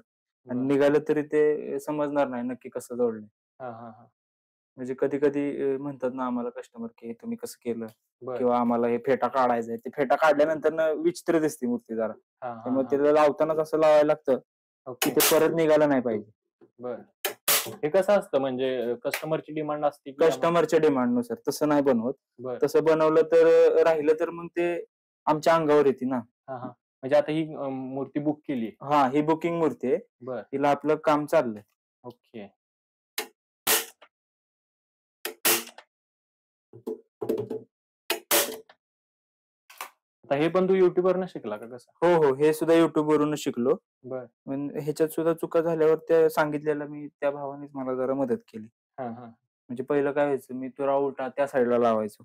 आणि निघालं तरी ते समजणार नाही नक्की कसं जोडलंय. म्हणजे कधी कधी म्हणतात ना आम्हाला कस्टमर की तुम्ही कसं केलं, किंवा आम्हाला हे फेटा काढायचा आहे. ते फेटा काढल्यानंतर ना विचित्र दिसते मूर्ती जरा, त्यामुळे त्याला लावतानाच असं लावायला लागतं की ते परत निघालं नाही पाहिजे. बरं. हे कसं असतं, म्हणजे कस्टमरची डिमांड असते की कस्टमरच्या डिमांडनुसार तसं नाही बनवत. तसं बनवलं तर राहिलं तर मग ते आमच्या अंगावर येते ना. म्हणजे आता ही मूर्ती बुक केली. हा, ही बुकिंग मूर्ती आहे, तिला आपलं काम चाललंय. ओके. आता हे पण तू युट्यूब वरनं शिकला का कसं? हो हो, हे सुद्धा युट्यूब वरूनच शिकलो. ह्याच्यात सुद्धा चुका झाल्यावर त्या सांगितलेलं मी, त्या भावानेच मला जरा मदत केली. म्हणजे पहिलं काय व्हायचं, मी तुरा उलटा त्या साईडला लावायचो,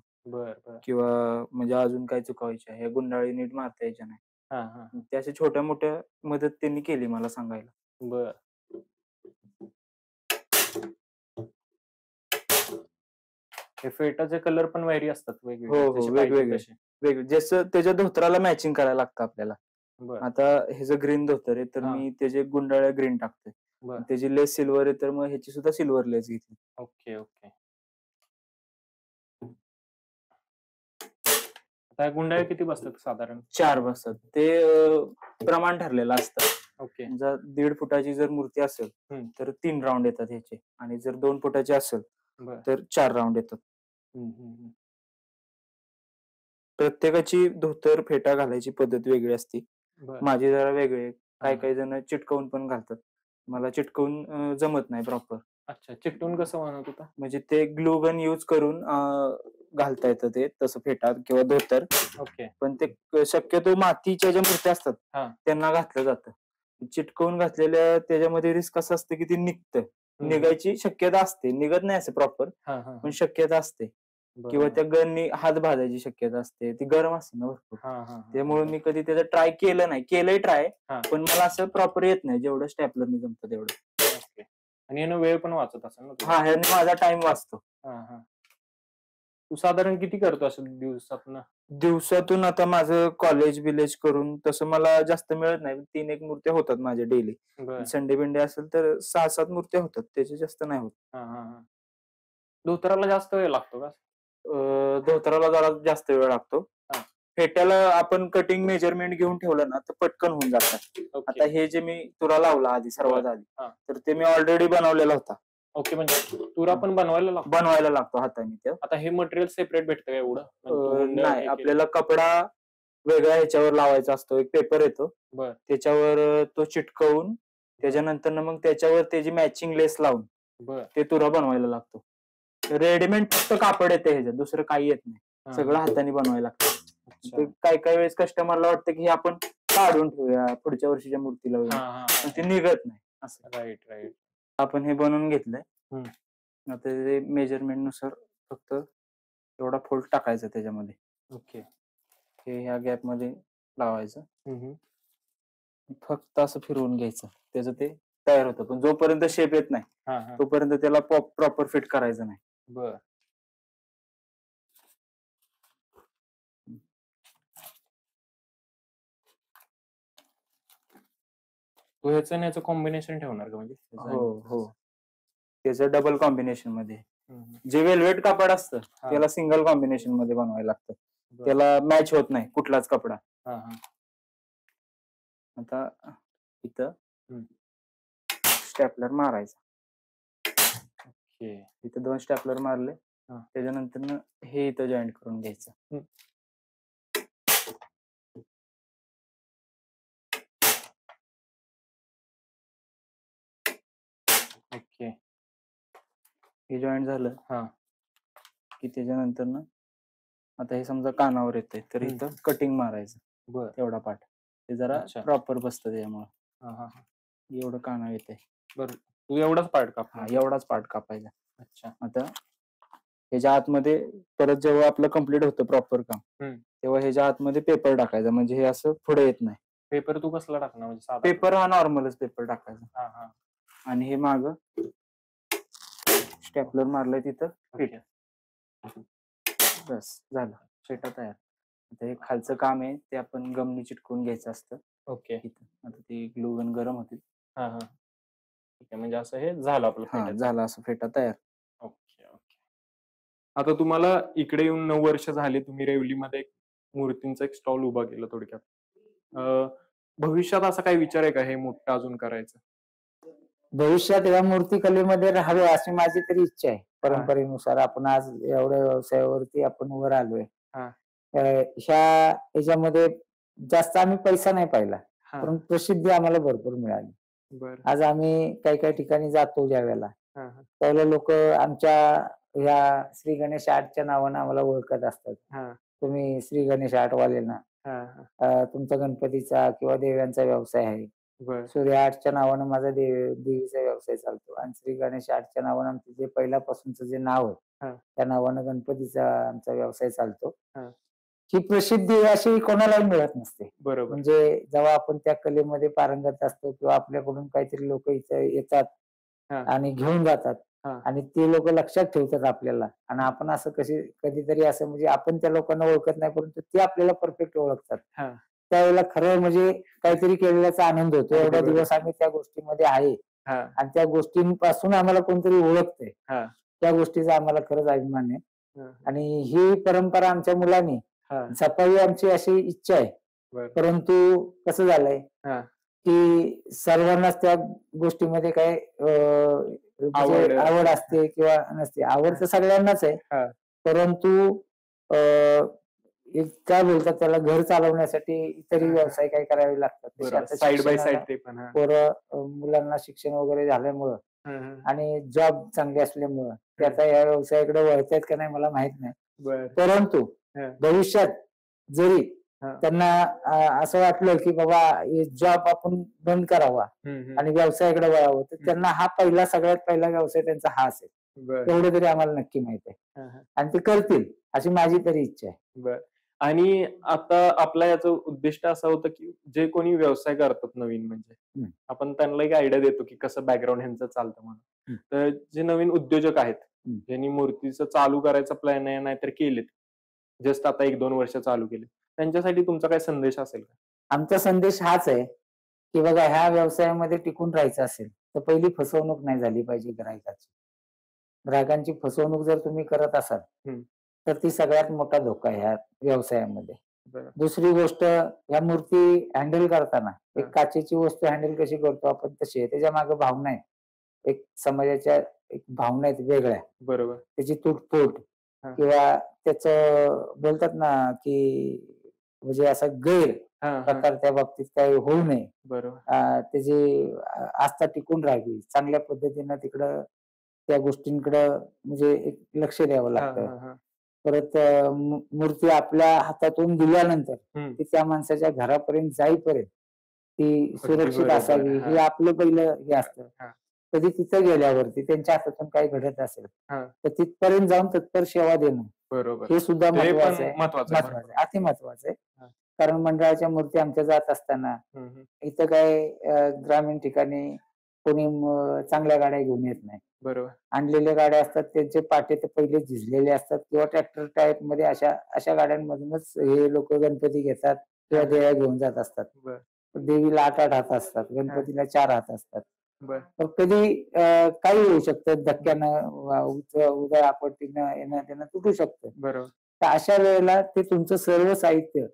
किंवा म्हणजे अजून काय चुकावायच्या, हे गुंडाळी नीट मारता यायच्या नाही. त्या अशा छोट्या मोठ्या मदत त्यांनी केली मला सांगायला. बर. हे फेटाचे कलर पण व्हॅरी असतात हो वेगवेगळे, हो, जसे पाहिजे वेगवेगळे तसे. वेगळे जसं त्याच्या धोतराला मॅचिंग करायला लागतं आपल्याला. आता हे जर ग्रीन धोतर आहे तर मी त्याचे गुंडाळ्या ग्रीन टाकतोय, त्याची लेस सिल्वर आहे तर मग ह्याची सुद्धा सिल्वर लेस घेतली. Okay okay. आता गुंडाळे किती बसतात साधारण? 4 बसतात. ते प्रमाण ठरलेलं असतं. ओके. जर 1.5 फुटाची जर मूर्ती असेल तर 3 राऊंड येतात ह्याचे, आणि जर 2 फुटाची असेल तर 4 राऊंड येतात. प्रत्येकाची धोतर फेटा घालायची पद्धत वेगळी असते. माझी जरा वेगळी आहे. काही जण चिटकवून पण घालतात. मला चिटकवून जमत नाही प्रॉपर. अच्छा, चिकटून कसं बनवत होता? म्हणजे ते ग्लू गन यूज करून घालता येतं ते तसं फेटा किंवा धोतर. ओके. पण ते शक्यतो मातीच्या ज्या मूर्त्या असतात त्यांना घातलं जातं. चिटकवून घातलेल्या त्याच्यामध्ये रिस्क असं असतं की ते निघतं. निघायची शक्यता असते, निघत नाही असं प्रॉपर, पण शक्यता असते. किंवा त्या गननी हात भाजायची शक्यता असते, ती गरम असते ना भरपूर. त्यामुळे मी कधी त्याचं ट्राय केलं नाही. केलंय ट्राय, पण मला असं प्रॉपर येत नाही, जेवढं स्टॅपलरनी जमतं तेवढं. आणि यानं वेळ पण वाचत असेल ना? हा, ह्याने माझा टाइम वाचतो. तू साधारण किती करतो असं दिवसातनं? दिवसातून आता माझं कॉलेज बिलेज करून तसं मला जास्त मिळत नाही. 3-1 मूर्त्या होतात माझ्या डेली. संडे बिंडे असेल तर 6-7 मूर्त्या होतात, त्याचे जास्त नाही होत. धोतराला जास्त वेळ लागतो का? धोतराला जरा जास्त वेळ लागतो. फेट्याला आपण कटिंग मेजरमेंट घेऊन ठेवलं ना तर पटकन होऊन जातात. आता हे जे मी तुरा लावला आधी, सर्वात आधी, तर ते मी ऑलरेडी बनवलेला होता. ओके. म्हणजे तुरा पण बनवायला लागतो हाताने ते. आता हे मटेरियल सेपरेट भेटतं का एवढं? नाही, आपल्याला कपडा वेगळ्या ह्याच्यावर लावायचा असतो. एक पेपर येतो, त्याच्यावर तो चिटकवून त्याच्यानंतर मग त्याच्यावर त्याची मॅचिंग लेस लावून ते तुरा बनवायला लागतो. रेडीमेड फक्त कापड येते ह्याच्यात, दुसरं काही येत नाही. सगळं हाताने बनवायला लागतं. काही वेळेस कस्टमरला वाटतं की आपण काढून ठेवूया पुढच्या वर्षीच्या मूर्तीला, पण ते निघत नाही असं. Right right. आपण हे बनवून घेतलंय. आता ते मेजरमेंट नुसार फक्त एवढा फोल्ड टाकायचा त्याच्यामध्ये. ओके. हे ह्या गॅप मध्ये लावायचं, फक्त असं फिरवून घ्यायचं, त्याचं ते तयार होतं. पण जोपर्यंत शेप येत नाही तोपर्यंत त्याला प्रॉपर फिट करायचं नाही. बर. तू ह्याचं आणि ह्याचं कॉम्बिनेशन ठेवणार का? म्हणजे हो हो, त्याचं डबल कॉम्बिनेशन मध्ये. जे वेल्वेट कापड असतं त्याला सिंगल कॉम्बिनेशन मध्ये बनवायला लागतं. त्याला मॅच होत नाही कुठलाच कपडा. आता इथं स्टॅपलर मारायचा. इथं 2 स्टॅपलर मारले, त्याच्यानंतर हे इथं जॉईंट करून घ्यायचं. ओके. हे जॉईंट झालं की त्याच्यानंतर ना, आता हे समजा कानावर येतंय तर इथं कटिंग मारायचं तेवढा पार्ट. ते जरा प्रॉपर बसतं त्यामुळे. एवढं कानावर येतंय. बरं, तू एवढाच पार्ट काप. एवढाच पार्ट कापायचा. अच्छा. आता ह्याच्या आतमध्ये परत जेव्हा आपलं कम्प्लीट होतं प्रॉपर काम, तेव्हा ह्याच्या आतमध्ये पेपर टाकायचा, म्हणजे हे असं पुढे येत नाही. पेपर तू कसला टाकणार? म्हणजे पेपर हा नॉर्मलच पेपर टाकायचा. आणि हे माग स्टेपलर मारलंय तिथं फिट. बस झालं, फेटा तयार. आता हे खालचं काम आहे ते आपण गमनी चिटकवून घ्यायचं असतं. ओके. आता ते ग्लू गन गरम होतील. हा हा, ठीक आहे. म्हणजे असं हे झालं आपलं फेटा. झालं असं फेटा तयार. Okay okay. आता तुम्हाला इकडे येऊन 9 वर्ष झाली. तुम्ही रेवलीमध्ये मूर्तींचा एक स्टॉल उभा केला थोडक्यात. भविष्यात असा काही विचार आहे का हे मोठं अजून करायचं? भविष्यात या मूर्तिकलेमध्ये राहावे अशी माझी तरी इच्छा आहे. परंपरेनुसार आपण आज एवढ्या व्यवसायावरती आपण वर आलोय. ह्याच्यामध्ये जास्त आम्ही पैसा नाही पाहिला, परंतु प्रसिद्धी आम्हाला भरपूर मिळाली. आज आम्ही काही ठिकाणी जातो ज्या वेळेला, त्यावेळेला लोक आमच्या ह्या श्री गणेश आर्टच्या नावानं आम्हाला ओळखत असतात. तुम्ही श्री गणेश आर्टवाले ना, तुमचा गणपतीचा किंवा देव्यांचा व्यवसाय आहे. सूर्य आर्टच्या नावानं माझा देवीचा व्यवसाय चालतो आणि श्री गणेश आर्टच्या नावानं आमचं जे पहिल्यापासूनच जे नाव आहे त्या नावानं गणपतीचा आमचा व्यवसाय चालतो. ही प्रसिद्धी अशी कोणालाही मिळत नसते. बरोबर. म्हणजे जेव्हा आपण त्या कलेमध्ये पारंगत असतो किंवा आपल्याकडून काहीतरी लोक इथे येतात आणि घेऊन जातात आणि ते लोक लक्षात ठेवतात आपल्याला, आणि आपण असं कधीतरी असं म्हणजे आपण त्या लोकांना ओळखत नाही, परंतु ते आपल्याला परफेक्ट ओळखतात. त्यावेळेला खरं म्हणजे काहीतरी केलेल्याचा आनंद होतो. एवढा दिवस आम्ही त्या गोष्टीमध्ये आहे आणि त्या गोष्टींपासून आम्हाला कोणतरी ओळखतंय, त्या गोष्टीचा आम्हाला खरंच अभिमान आहे. आणि ही परंपरा आमच्या मुलांनी जपावी आमची अशी इच्छा आहे. परंतु कसं झालंय की सर्वांनाच त्या गोष्टीमध्ये काय आवड असते किंवा नसते. आवड तर सगळ्यांनाच आहे, परंतु काय बोलतात त्याला, घर चालवण्यासाठी इतरही व्यवसाय काही करावे लागतात. साइड बाय साइड ते पण. मुलांना शिक्षण वगैरे झाल्यामुळं आणि जॉब चांगले असल्यामुळं ते आता या व्यवसायाकडे वळतायत का नाही मला माहित नाही. परंतु भविष्यात जरी त्यांना असं वाटलं की बाबा जॉब आपण बंद करावा आणि व्यवसायाकडे वळावं, तर त्यांना हा सगळ्यात पहिला व्यवसाय त्यांचा हा असेल, एवढं तरी आम्हाला नक्की माहित आहे. आणि ते करतील अशी माझी तरी इच्छा आहे. आणि आता आपला याचं उद्दिष्ट असं होतं की जे कोणी व्यवसाय करतात नवीन, म्हणजे आपण त्यांना एक आयडिया देतो की कसं बॅकग्राऊंड ह्यांचं चालतं म्हणून. तर जे नवीन उद्योजक आहेत, ज्यांनी मूर्तीचं चालू करायचा प्लॅन आहे नाहीतर केलेत, जस्ट आता 1-2 वर्ष चालू केले, त्यांच्यासाठी तुमचा काय संदेश असेल का? आमचा संदेश हाच आहे की बघा, ह्या व्यवसायामध्ये टिकून राहायचं असेल तर पहिली फसवणूक नाही झाली पाहिजे ग्राहकाची. ग्राहकांची फसवणूक जर तुम्ही करत असाल तर ती सगळ्यात मोठा धोका आहे ह्या व्यवसायामध्ये. दुसरी गोष्ट, या मूर्ती हँडल करताना एक काचेची वस्तू हँडल कशी करतो आपण तशी आहे, त्याच्या मागे भावना आहे, एक समाजाच्या एक भावना आहेत वेगळ्या. बरोबर. त्याची तुटफूट किंवा त्याचं बोलतात ना की म्हणजे असा गैर प्रकार त्या बाबतीत काही होऊ नये. बरोबर. त्याची आस्था टिकून राहावी, चांगल्या पद्धतीनं तिकडं त्या गोष्टींकडं म्हणजे एक लक्ष द्यावं लागतं. परत मूर्ती आपल्या हातातून दिल्यानंतर ती त्या माणसाच्या घरापर्यंत जाईपर्यंत ती सुरक्षित असावी, हे आपलं पहिलं हे असतं. कधी तिथं गेल्यावरती त्यांच्या हातातून काही घडत असेल तर तिथपर्यंत जाऊन तत्पर सेवा देणं, बरोबर, हे सुद्धा महत्वाचं आहे, महत्वाचं अति महत्वाचं आहे. कारण मंडळाच्या मूर्ती आमच्या जात असताना इथं काय ग्रामीण ठिकाणी कोणी चांगल्या गाड्या घेऊन येत नाही. बरोबर. आणलेल्या गाड्या असतात त्यांचे पाटे तर पहिले झिजलेले असतात किंवा ट्रॅक्टर टाईप मध्ये अशा गाड्यांमधूनच हे लोक गणपती घेतात किंवा देव्या घेऊन जात असतात. देवीला 8 हात असतात, गणपतीला 4 हात असतात. तर कधी काही होऊ शकतं, धक्क्यानं उदय आपत्तीनं येणं त्यांना तुटू शकतं. बरोबर. तर अशा वेळेला ते तुमचं सर्व साहित्य,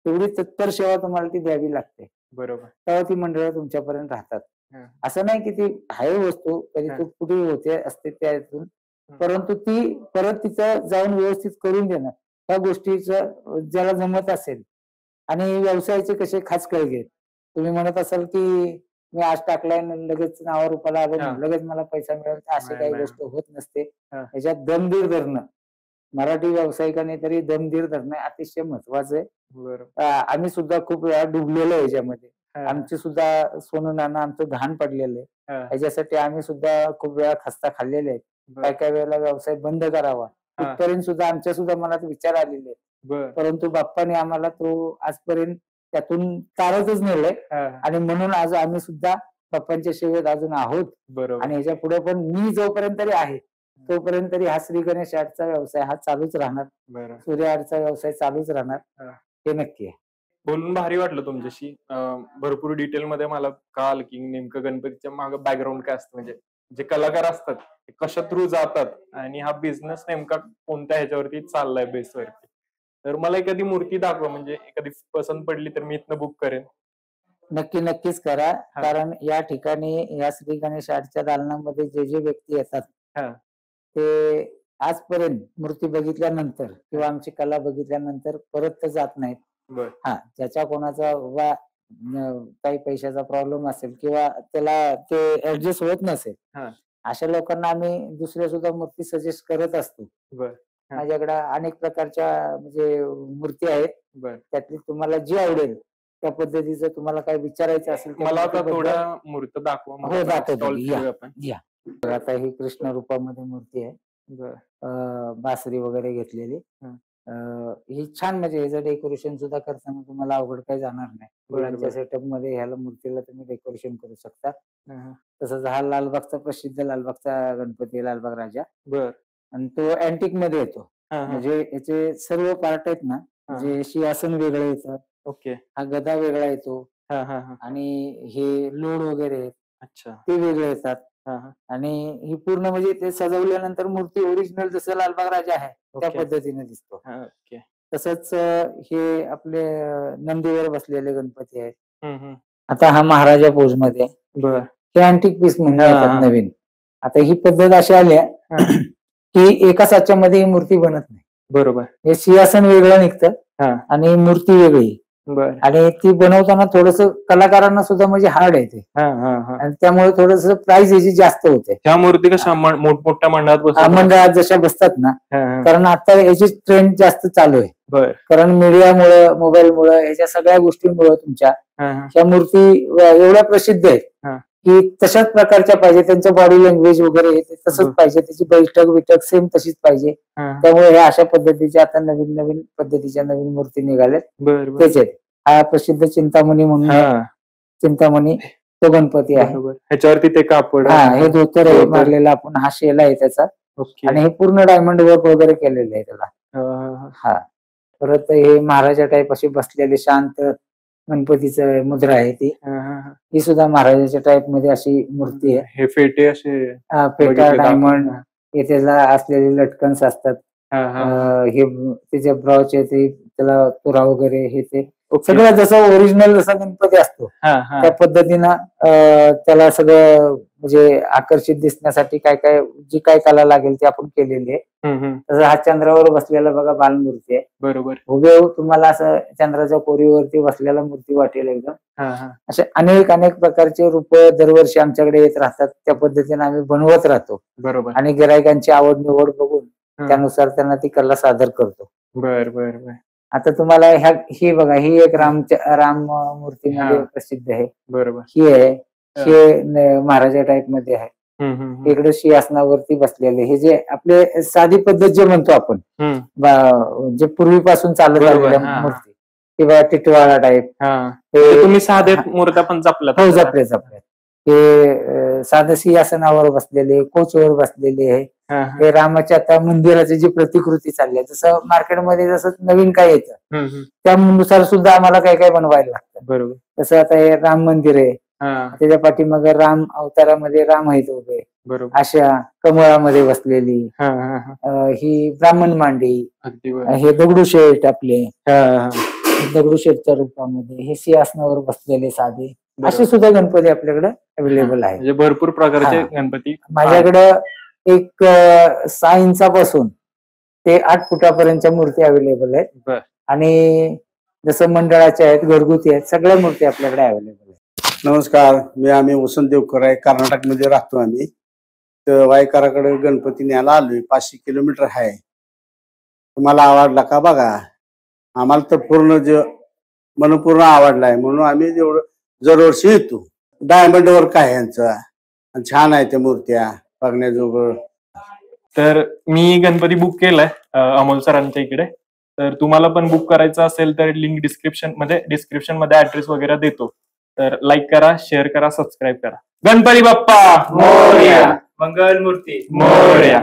तेवढी तत्पर सेवा तुम्हाला ती द्यावी लागते. बरोबर. तेव्हा ती मंडळं तुमच्यापर्यंत राहतात. असं नाही की ती आहे वस्तू कधी कुठे होते असते त्यातून, परंतु ती परत तिथं जाऊन व्यवस्थित करून देणं, त्या गोष्टीचं ज्याला जमत असेल. आणि व्यवसायाचे कसे खाचखळ घेत, तुम्ही म्हणत असाल की मी आज टाकलाय लगेच नावा रुपाला आलो, लगेच मला पैसा मिळेल, अशी काही गोष्ट होत नसते. याच्यात दमदीर धरणं, मराठी व्यावसायिकांनी तरी दमदीर धरणं अतिशय महत्वाचं आहे. आम्ही सुद्धा खूप वेळा डुबलेलो आहे याच्यामध्ये, आमची सुद्धा सोनं नाणं आमचं घाण पडलेलं आहे. याच्यासाठी आम्ही सुद्धा खूप वेळा खस्ता खाल्लेले आहेत. काही वेळेला व्यवसाय बंद करावा इथपर्यंत सुद्धा आमच्या सुद्धा मनात विचार आलेले आहेत, परंतु बाप्पाने आम्हाला तो आजपर्यंत त्यातून तारतच नेलंय. आणि म्हणून आज आम्ही सुद्धा बाप्पांच्या सेवेत अजून आहोत. बरोबर. आणि ह्याच्या पुढे पण मी जोपर्यंत तरी आहे तोपर्यंत तरी हा श्री गणेश आर्टचा व्यवसाय हा चालूच राहणार. बरं. सूर्य आर्टचा व्यवसाय चालूच राहणार, हे नक्की आहे. बोलून भारी वाटलं तुमच्याशी. भरपूर डिटेल मध्ये मला कळालं की नेमकं गणपतीच्या मागे बॅकग्राऊंड काय असतं, म्हणजे जे कलाकार असतात ते कशा थ्रू जातात आणि हा बिझनेस नेमका कोणत्या ह्याच्यावरती चाललाय बेसवरती. तर मला एखादी मूर्ती दाखवा, म्हणजे एखादी पसंत पडली तर मी इथनं बुक करेन. नक्कीच करा. कारण या ठिकाणी या श्री गणेश आर्टच्या दालनामध्ये जे व्यक्ती येतात ते आजपर्यंत मूर्ती बघितल्यानंतर किंवा आमची कला बघितल्यानंतर परत जात नाहीत. ज्याच्या कोणाचा वा काही पैशाचा प्रॉब्लेम असेल किंवा त्याला ते ऍडजस्ट होत नसेल, अशा लोकांना आम्ही दुसऱ्या सुद्धा मूर्ती सजेस्ट करत असतो. माझ्याकडे अनेक प्रकारच्या म्हणजे मूर्ती आहेत. त्यातली तुम्हाला जी आवडेल त्या पद्धतीचं तुम्हाला काय विचारायचं असेल मला आता थोड्या मूर्ती दाखवा. हो, दाखवतो. या आता ही कृष्ण रूपामध्ये मूर्ती आहे, बासरी वगैरे घेतलेली. ही छान, म्हणजे ह्याचं डेकोरेशन सुद्धा करताना तुम्हाला अवघड काही जाणार नाही. फुलांच्या सेटअप मध्ये ह्याला मूर्तीला तुम्ही डेकोरेशन करू शकता. तसंच हा लालबागचा प्रसिद्ध लालबागचा गणपती, लालबाग राजा. आणि तो अँटिक मध्ये येतो. म्हणजे याचे सर्व पार्ट आहेत ना, म्हणजे सिंहासन वेगळं येतं, हा गदा वेगळा येतो, आणि हे लोड वगैरे ते वेगळे येतात. आणि ही पूर्ण म्हणजे ते सजवल्यानंतर मूर्ती ओरिजिनल जसं लालबाग राजा आहे त्या पद्धतीने दिसतो. तसंच हे आपले नंदीवर बसलेले गणपती आहेत. आता हा महाराजा पोज मध्ये हे अँटिक पीस म्हणून नवीन. आता ही पद्धत अशी आल्या की एका साच्यामध्ये ही मूर्ती बनत नाही. बरोबर. हे सिंहासन वेगळं निघतं आणि मूर्ती वेगळी. आणि ती बनवताना थोडस कलाकारांना सुद्धा म्हणजे हार्ड आहे ते, आणि त्यामुळे थोडस प्राइस याची जास्त होते. त्या मूर्ती कशा मोठमोठ्या मंडळात जशा बसतात ना, कारण आता याची ट्रेंड जास्त चालू आहे. कारण मीडियामुळे, मोबाईलमुळे, याच्या सगळ्या गोष्टींमुळे तुमच्या ह्या मूर्ती एवढ्या प्रसिद्ध आहेत की तशाच प्रकारच्या पाहिजे. त्यांचं बॉडी लँग्वेज वगैरे तसंच पाहिजे, त्याची बैठक सेम तशीच पाहिजे. त्यामुळे ह्या अशा पद्धतीच्या आता नवीन पद्धतीच्या नवीन मूर्ती निघाल्यात. त्याच्यात हा प्रसिद्ध चिंतामणी म्हणून, चिंतामणी तो गणपती आहे. ह्याच्यावरती ते कापड, हे धोतर आहे मारलेला आपण, हा शेला आहे त्याचा, आणि हे पूर्ण डायमंड वर्क वगैरे केलेलं आहे त्याला. परत हे महाराजा टाईप अशी बसलेली शांत गणपतीचं मुद्रा आहे ती, ही सुद्धा महाराजाच्या टाईप मध्ये अशी मूर्ती आहे. हे फेटे असे फेटा, डायमंड, हे त्याला असलेले लटकन्स असतात. हे त्याच्या ब्राउचे ते त्याला तुरा वगैरे हे ते सगळं जसं ओरिजिनल जसा गणपती असतो त्या पद्धतीनं त्याला सगळं म्हणजे आकर्षित दिसण्यासाठी काय जी काय कला लागेल ती आपण केलेली आहे. तसं हा चंद्रावर बसलेला बघा बालमूर्ती आहे. बरोबर. हुबेहूब तुम्हाला असं चंद्राच्या कोरीवरती बसलेला मूर्ती वाटेल एकदम. असे अनेक प्रकारचे रूप दरवर्षी आमच्याकडे येत राहतात. त्या पद्धतीने आम्ही बनवत राहतो. बरोबर. आणि गिरायकांची आवड निवड बघून त्यानुसार त्यांना ती कला सादर करतो. बर. आता तुम्हाला ही बघा, ही एक राम मूर्तीमध्ये प्रसिद्ध आहे. बरोबर. ही आहे, हे महाराजा टाईप मध्ये आहे. इकडे सिंहासनावरती बसलेले हे जे आपले साधी पद्धत जे म्हणतो आपण, जे पूर्वीपासून चालत आलेल्या मूर्ती किंवा टिटवाळा टाईप, तुम्ही साधे मूर्त्या पण जपल्यात. हो, जपल्या. हे साधं सिंहासनावर बसलेले, कोचवर बसलेले आहे. हे रामाच्या आता मंदिराची जी प्रतिकृती चालली आहे, जसं मार्केटमध्ये जसं नवीन काय येतं त्यानुसार सुद्धा आम्हाला काय बनवायला लागतं. बरोबर. तसं आता हे राम मंदिर आहे, त्याच्या पाठीमागे राम अवतारामध्ये राम आहेत उभे. बरोबर. अशा कमळामध्ये बसलेली ही ब्राह्मण मांडी, हे दगडूशेठ आपले दगडूशेठच्या रूपामध्ये हे सिंहासनावर बसलेले साधे असे सुद्धा गणपती आपल्याकडे अवेलेबल आहे. म्हणजे भरपूर प्रकारचे गणपती माझ्याकडं एक 6 इंचापासून ते 8 फुटापर्यंतच्या मूर्ती अवेलेबल आहेत. आणि जसं मंडळाच्या आहेत, घरगुती आहेत, सगळ्या मूर्ती आपल्याकडे अवेलेबल आहेत. नमस्कार, मी वसंत देवकर आहे. कर्नाटक मध्ये राहतो आम्ही. तर वायकराकडे गणपती न्यायला आलोय. 500 किलोमीटर आहे. तुम्हाला आवडला का बघा. आम्हाला तर पूर्ण मनपूर्ण आवडलाय, म्हणून आम्ही दरवर्षी येतो. डायमंड वर्क आहे यांचा, छान आहे त्या मूर्त्या बघण्याजोगं. तर मी गणपती बुक केलाय अमोल सरांच्या इकडे. तर तुम्हाला पण बुक करायचं असेल तर लिंक डिस्क्रिप्शन मध्ये ऍड्रेस वगैरे देतो. तर लाईक करा, शेअर करा, सबस्क्राईब करा. गणपती बाप्पा मोरया. मंगल मूर्ती मोरया.